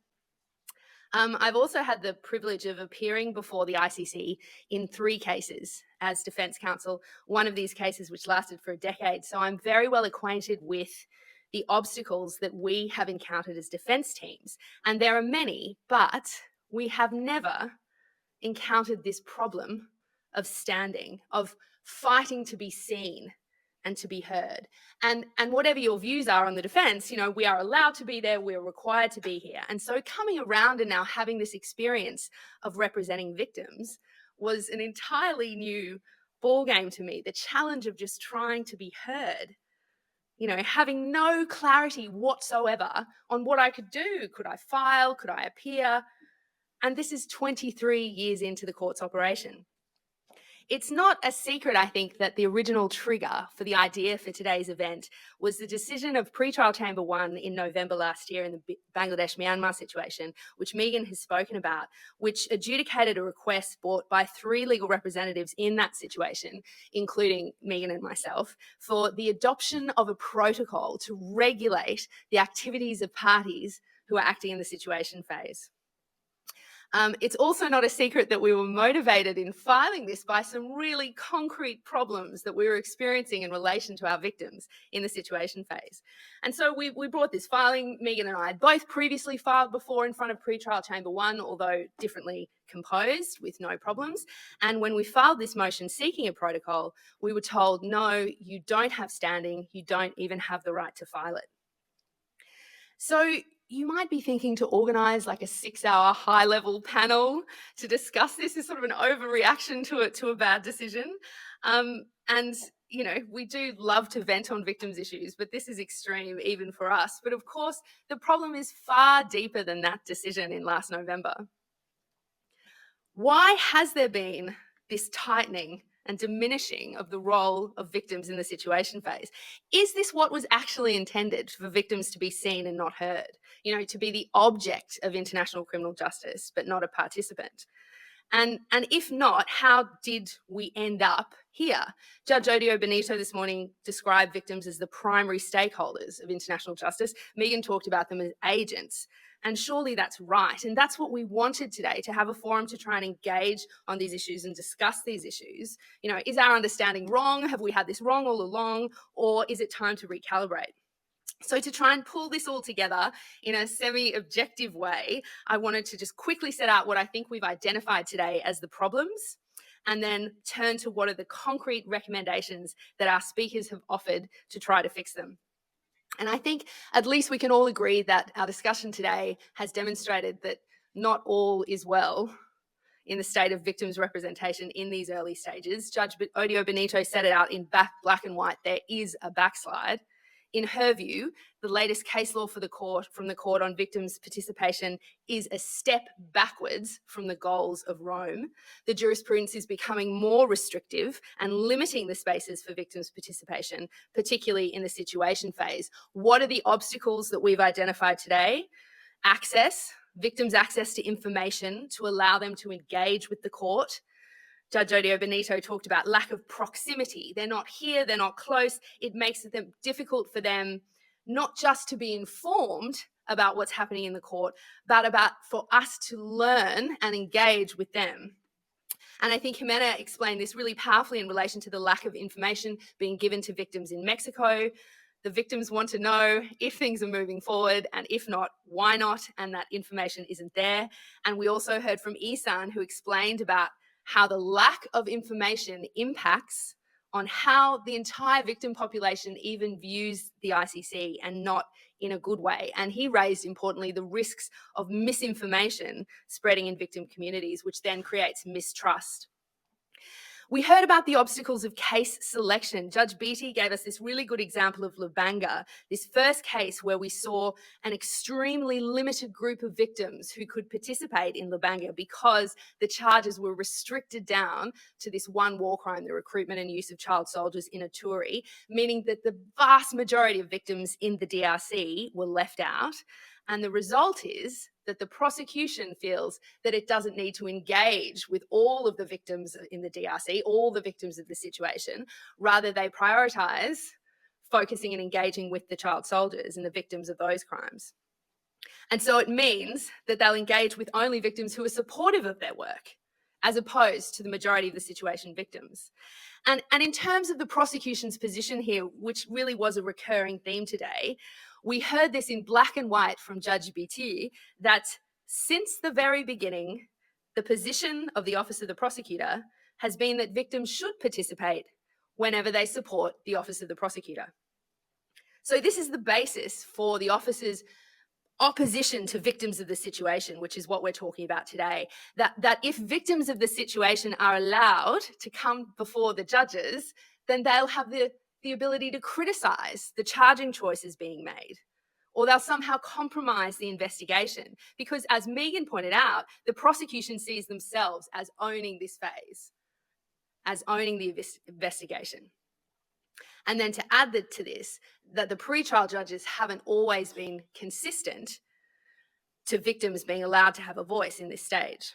I've also had the privilege of appearing before the ICC in 3 cases as defence counsel, one of these cases which lasted for a decade. So I'm very well acquainted with the obstacles that we have encountered as defence teams. And there are many, but we have never encountered this problem of standing, of fighting to be seen and to be heard. And whatever your views are on the defense, you know, we are allowed to be there, we're required to be here. And so coming around and now having this experience of representing victims was an entirely new ballgame to me. The challenge of just trying to be heard, you know, having no clarity whatsoever on what I could do. Could I file? Could I appear? And this is 23 years into the court's operation. It's not a secret, I think, that the original trigger for the idea for today's event was the decision of Pretrial Chamber 1 in November last year in the Bangladesh-Myanmar situation, which Megan has spoken about, which adjudicated a request brought by 3 legal representatives in that situation, including Megan and myself, for the adoption of a protocol to regulate the activities of parties who are acting in the situation phase. It's also not a secret that we were motivated in filing this by some really concrete problems that we were experiencing in relation to our victims in the situation phase. And so we brought this filing. Megan and I had both previously filed before in front of Pretrial Chamber 1, although differently composed with no problems. And when we filed this motion seeking a protocol, we were told, no, you don't have standing, you don't even have the right to file it. So you might be thinking to organise like a 6-hour high-level panel to discuss this as sort of an overreaction to a bad decision. And, you know, we do love to vent on victims' issues, but this is extreme even for us. But of course, the problem is far deeper than that decision in last November. Why has there been this tightening and diminishing of the role of victims in the situation phase? Is this what was actually intended, for victims to be seen and not heard? You know, to be the object of international criminal justice, but not a participant? And if not, how did we end up here? Judge Odio Benito this morning described victims as the primary stakeholders of international justice. Megan talked about them as agents. And surely that's right. And that's what we wanted today, to have a forum to try and engage on these issues and discuss these issues. You know, is our understanding wrong? Have we had this wrong all along? Or is it time to recalibrate? So to try and pull this all together in a semi-objective way, I wanted to just quickly set out what I think we've identified today as the problems, and then turn to what are the concrete recommendations that our speakers have offered to try to fix them. And I think at least we can all agree that our discussion today has demonstrated that not all is well in the state of victims' representation in these early stages. Judge Odio Benito set it out in black and white. There is a backslide. In her view, the latest case law from the court on victims' participation is a step backwards from the goals of Rome. The jurisprudence is becoming more restrictive and limiting the spaces for victims' participation, particularly in the situation phase. What are the obstacles that we've identified today? Access, victims' access to information to allow them to engage with the court. Judge Odio Benito talked about lack of proximity. They're not here, they're not close. It makes it difficult for them not just to be informed about what's happening in the court, but for us to learn and engage with them. And I think Jimena explained this really powerfully in relation to the lack of information being given to victims in Mexico. The victims want to know if things are moving forward, and if not, why not? And that information isn't there. And we also heard from Isan, who explained about how the lack of information impacts on how the entire victim population even views the ICC, and not in a good way. And he raised, importantly, the risks of misinformation spreading in victim communities, which then creates mistrust. We heard about the obstacles of case selection. Judge Beattie gave us this really good example of Lubanga, this first case where we saw an extremely limited group of victims who could participate in Lubanga because the charges were restricted down to this one war crime, the recruitment and use of child soldiers in Ituri, meaning that the vast majority of victims in the DRC were left out. And the result is that the prosecution feels that it doesn't need to engage with all of the victims in the DRC, all the victims of the situation. Rather, they prioritise focusing and engaging with the child soldiers and the victims of those crimes. And so it means that they'll engage with only victims who are supportive of their work, as opposed to the majority of the situation victims. And in terms of the prosecution's position here, which really was a recurring theme today, we heard this in black and white from Judge Beattie, that since the very beginning, the position of the Office of the Prosecutor has been that victims should participate whenever they support the Office of the Prosecutor. So this is the basis for the office's opposition to victims of the situation, which is what we're talking about today, that if victims of the situation are allowed to come before the judges, then they'll have the ability to criticise the charging choices being made, or they'll somehow compromise the investigation. Because as Megan pointed out, the prosecution sees themselves as owning this phase, as owning the investigation. And then to add to this, that the pre-trial judges haven't always been consistent to victims being allowed to have a voice in this stage.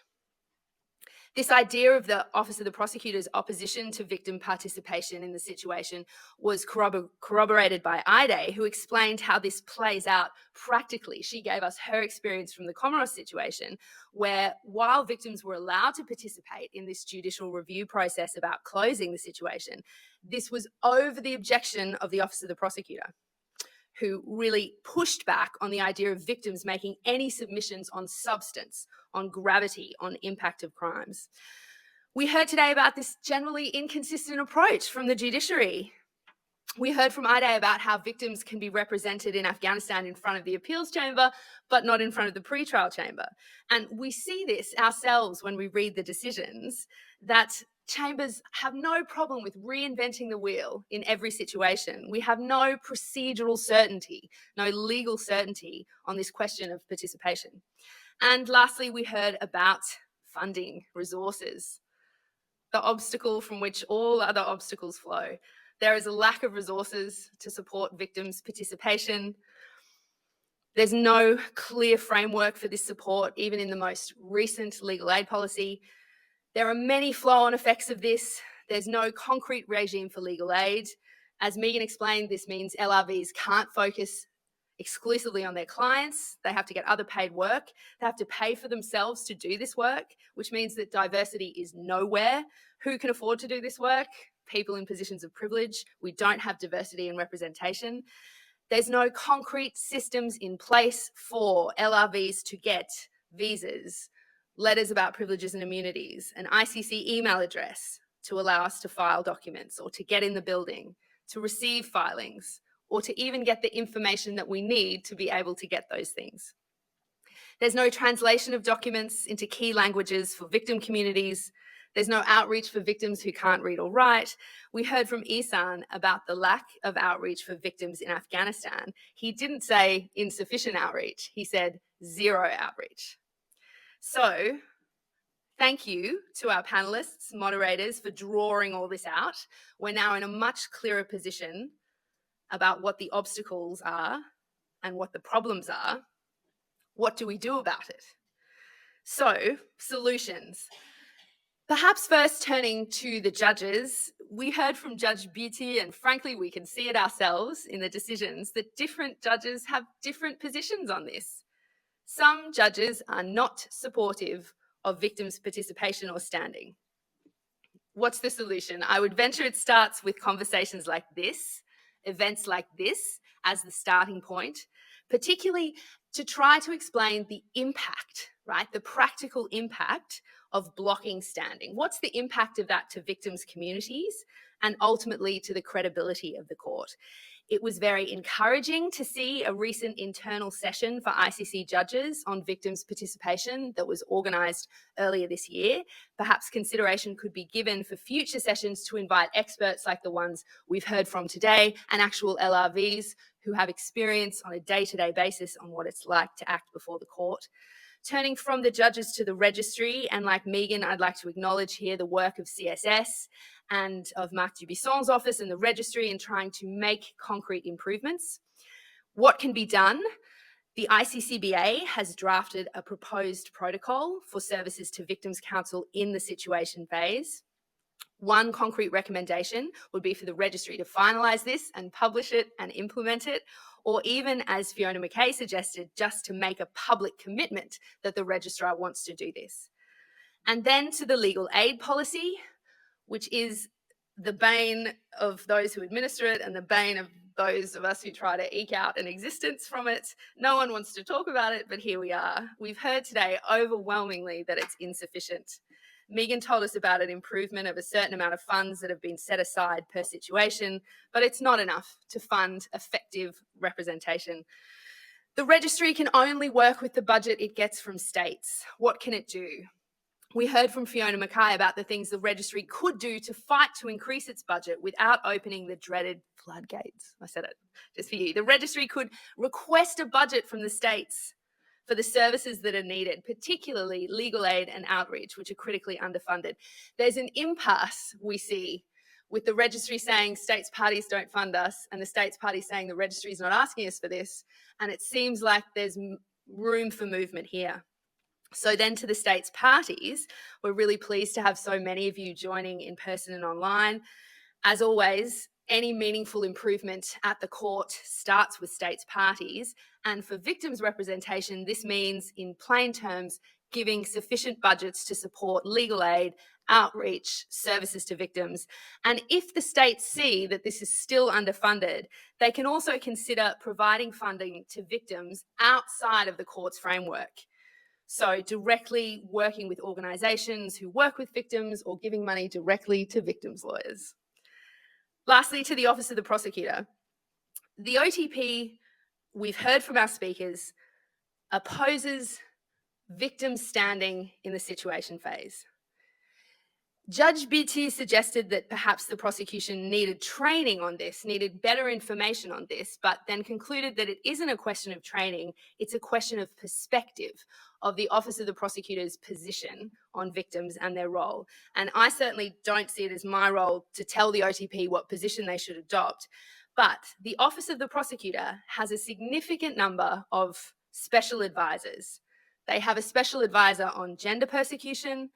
This idea of the Office of the Prosecutor's opposition to victim participation in the situation was corroborated by Ide, who explained how this plays out practically. She gave us her experience from the Comoros situation, where while victims were allowed to participate in this judicial review process about closing the situation, this was over the objection of the Office of the Prosecutor, who really pushed back on the idea of victims making any submissions on substance, on gravity, on impact of crimes. We heard today about this generally inconsistent approach from the judiciary. We heard from Ide about how victims can be represented in Afghanistan in front of the appeals chamber, but not in front of the pre-trial chamber. And we see this ourselves when we read the decisions, that chambers have no problem with reinventing the wheel in every situation. We have no procedural certainty, no legal certainty on this question of participation. And lastly, we heard about funding, resources, the obstacle from which all other obstacles flow. There is a lack of resources to support victims' participation. There's no clear framework for this support, even in the most recent legal aid policy. There are many flow-on effects of this. There's no concrete regime for legal aid. As Megan explained, this means LRVs can't focus exclusively on their clients. They have to get other paid work. They have to pay for themselves to do this work, which means that diversity is nowhere. Who can afford to do this work? People in positions of privilege. We don't have diversity and representation. There's no concrete systems in place for LRVs to get visas, letters about privileges and immunities, an ICC email address to allow us to file documents or to get in the building, to receive filings, or to even get the information that we need to be able to get those things. There's no translation of documents into key languages for victim communities. There's no outreach for victims who can't read or write. We heard from Ihsan about the lack of outreach for victims in Afghanistan. He didn't say insufficient outreach. He said zero outreach. So thank you to our panelists, moderators, for drawing all this out. We're now in a much clearer position about what the obstacles are and what the problems are. What do we do about it? So, solutions. Perhaps first turning to the judges, we heard from Judge Beattie, and frankly, we can see it ourselves in the decisions, that different judges have different positions on this. Some judges are not supportive of victims' participation or standing. What's the solution? I would venture it starts with conversations like this, events like this as the starting point, particularly to try to explain the impact, right? The practical impact of blocking standing. What's the impact of that to victims' communities and ultimately to the credibility of the court? It was very encouraging to see a recent internal session for ICC judges on victims' participation that was organised earlier this year. Perhaps consideration could be given for future sessions to invite experts like the ones we've heard from today and actual LRVs who have experience on a day-to-day basis on what it's like to act before the court. Turning from the judges to the registry, and like Megan, I'd like to acknowledge here the work of CSS and of Marc Dubisson's office and the registry in trying to make concrete improvements. What can be done? The ICCBA has drafted a proposed protocol for services to Victims' Counsel in the situation phase. One concrete recommendation would be for the registry to finalise this and publish it and implement it, or even, as Fiona McKay suggested, just to make a public commitment that the registrar wants to do this. And then to the legal aid policy, which is the bane of those who administer it and the bane of those of us who try to eke out an existence from it. No one wants to talk about it, but here we are. We've heard today overwhelmingly that it's insufficient. Megan told us about an improvement of a certain amount of funds that have been set aside per situation, but it's not enough to fund effective representation. The registry can only work with the budget it gets from states. What can it do? We heard from Fiona McKay about the things the registry could do to fight to increase its budget without opening the dreaded floodgates. I said it just for you. The registry could request a budget from the states for the services that are needed, particularly legal aid and outreach, which are critically underfunded. There's an impasse we see with the registry saying states parties don't fund us and the states parties saying the registry is not asking us for this. And it seems like there's room for movement here. So then to the states parties, we're really pleased to have so many of you joining in person and online. As always, any meaningful improvement at the court starts with states parties. And for victims representation, this means, in plain terms, giving sufficient budgets to support legal aid, outreach, services to victims. And if the states see that this is still underfunded, they can also consider providing funding to victims outside of the court's framework. So directly working with organisations who work with victims or giving money directly to victims' lawyers. Lastly, to the Office of the Prosecutor. The OTP, we've heard from our speakers, opposes victims standing in the situation phase. Judge Beatty suggested that perhaps the prosecution needed training on this, needed better information on this, but then concluded that it isn't a question of training, it's a question of perspective of the Office of the Prosecutor's position on victims and their role. And I certainly don't see it as my role to tell the OTP what position they should adopt, but the Office of the Prosecutor has a significant number of special advisors. They have a special advisor on gender persecution,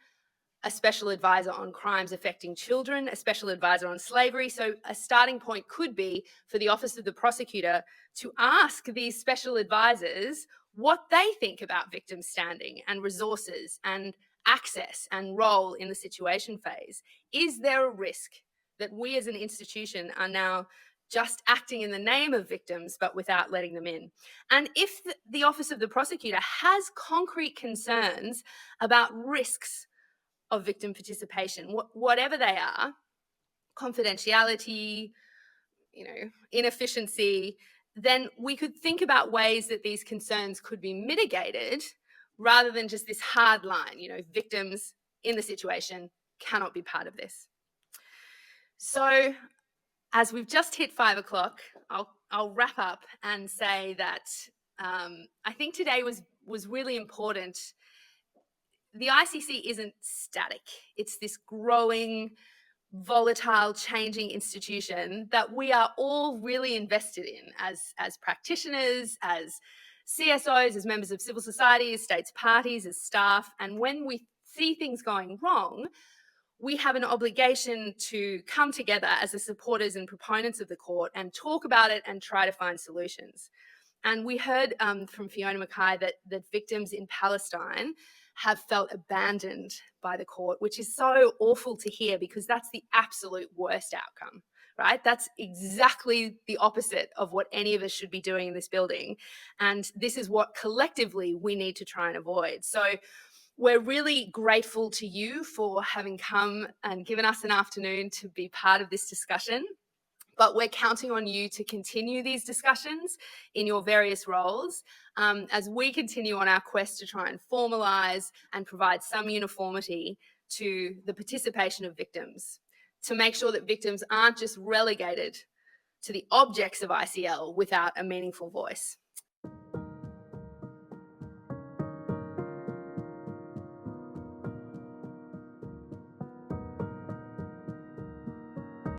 a special advisor on crimes affecting children, a special advisor on slavery. So a starting point could be for the Office of the Prosecutor to ask these special advisors what they think about victim standing and resources and access and role in the situation phase. Is there a risk that we as an institution are now just acting in the name of victims, but without letting them in? And if the Office of the Prosecutor has concrete concerns about risks of victim participation, whatever they are, confidentiality, inefficiency, then we could think about ways that these concerns could be mitigated rather than just this hard line, victims in the situation cannot be part of this. So as we've just hit 5 o'clock, I'll wrap up and say that I think today was really important. The ICC isn't static. It's this growing, volatile, changing institution that we are all really invested in as practitioners, as CSOs, as members of civil society, as states parties, as staff. And when we see things going wrong, we have an obligation to come together as the supporters and proponents of the court and talk about it and try to find solutions. And we heard from Fiona McKay that victims in Palestine have felt abandoned by the court, which is so awful to hear because that's the absolute worst outcome, right? That's exactly the opposite of what any of us should be doing in this building. And this is what collectively we need to try and avoid. So we're really grateful to you for having come and given us an afternoon to be part of this discussion. But we're counting on you to continue these discussions in your various roles as we continue on our quest to try and formalise and provide some uniformity to the participation of victims, to make sure that victims aren't just relegated to the objects of ICL without a meaningful voice.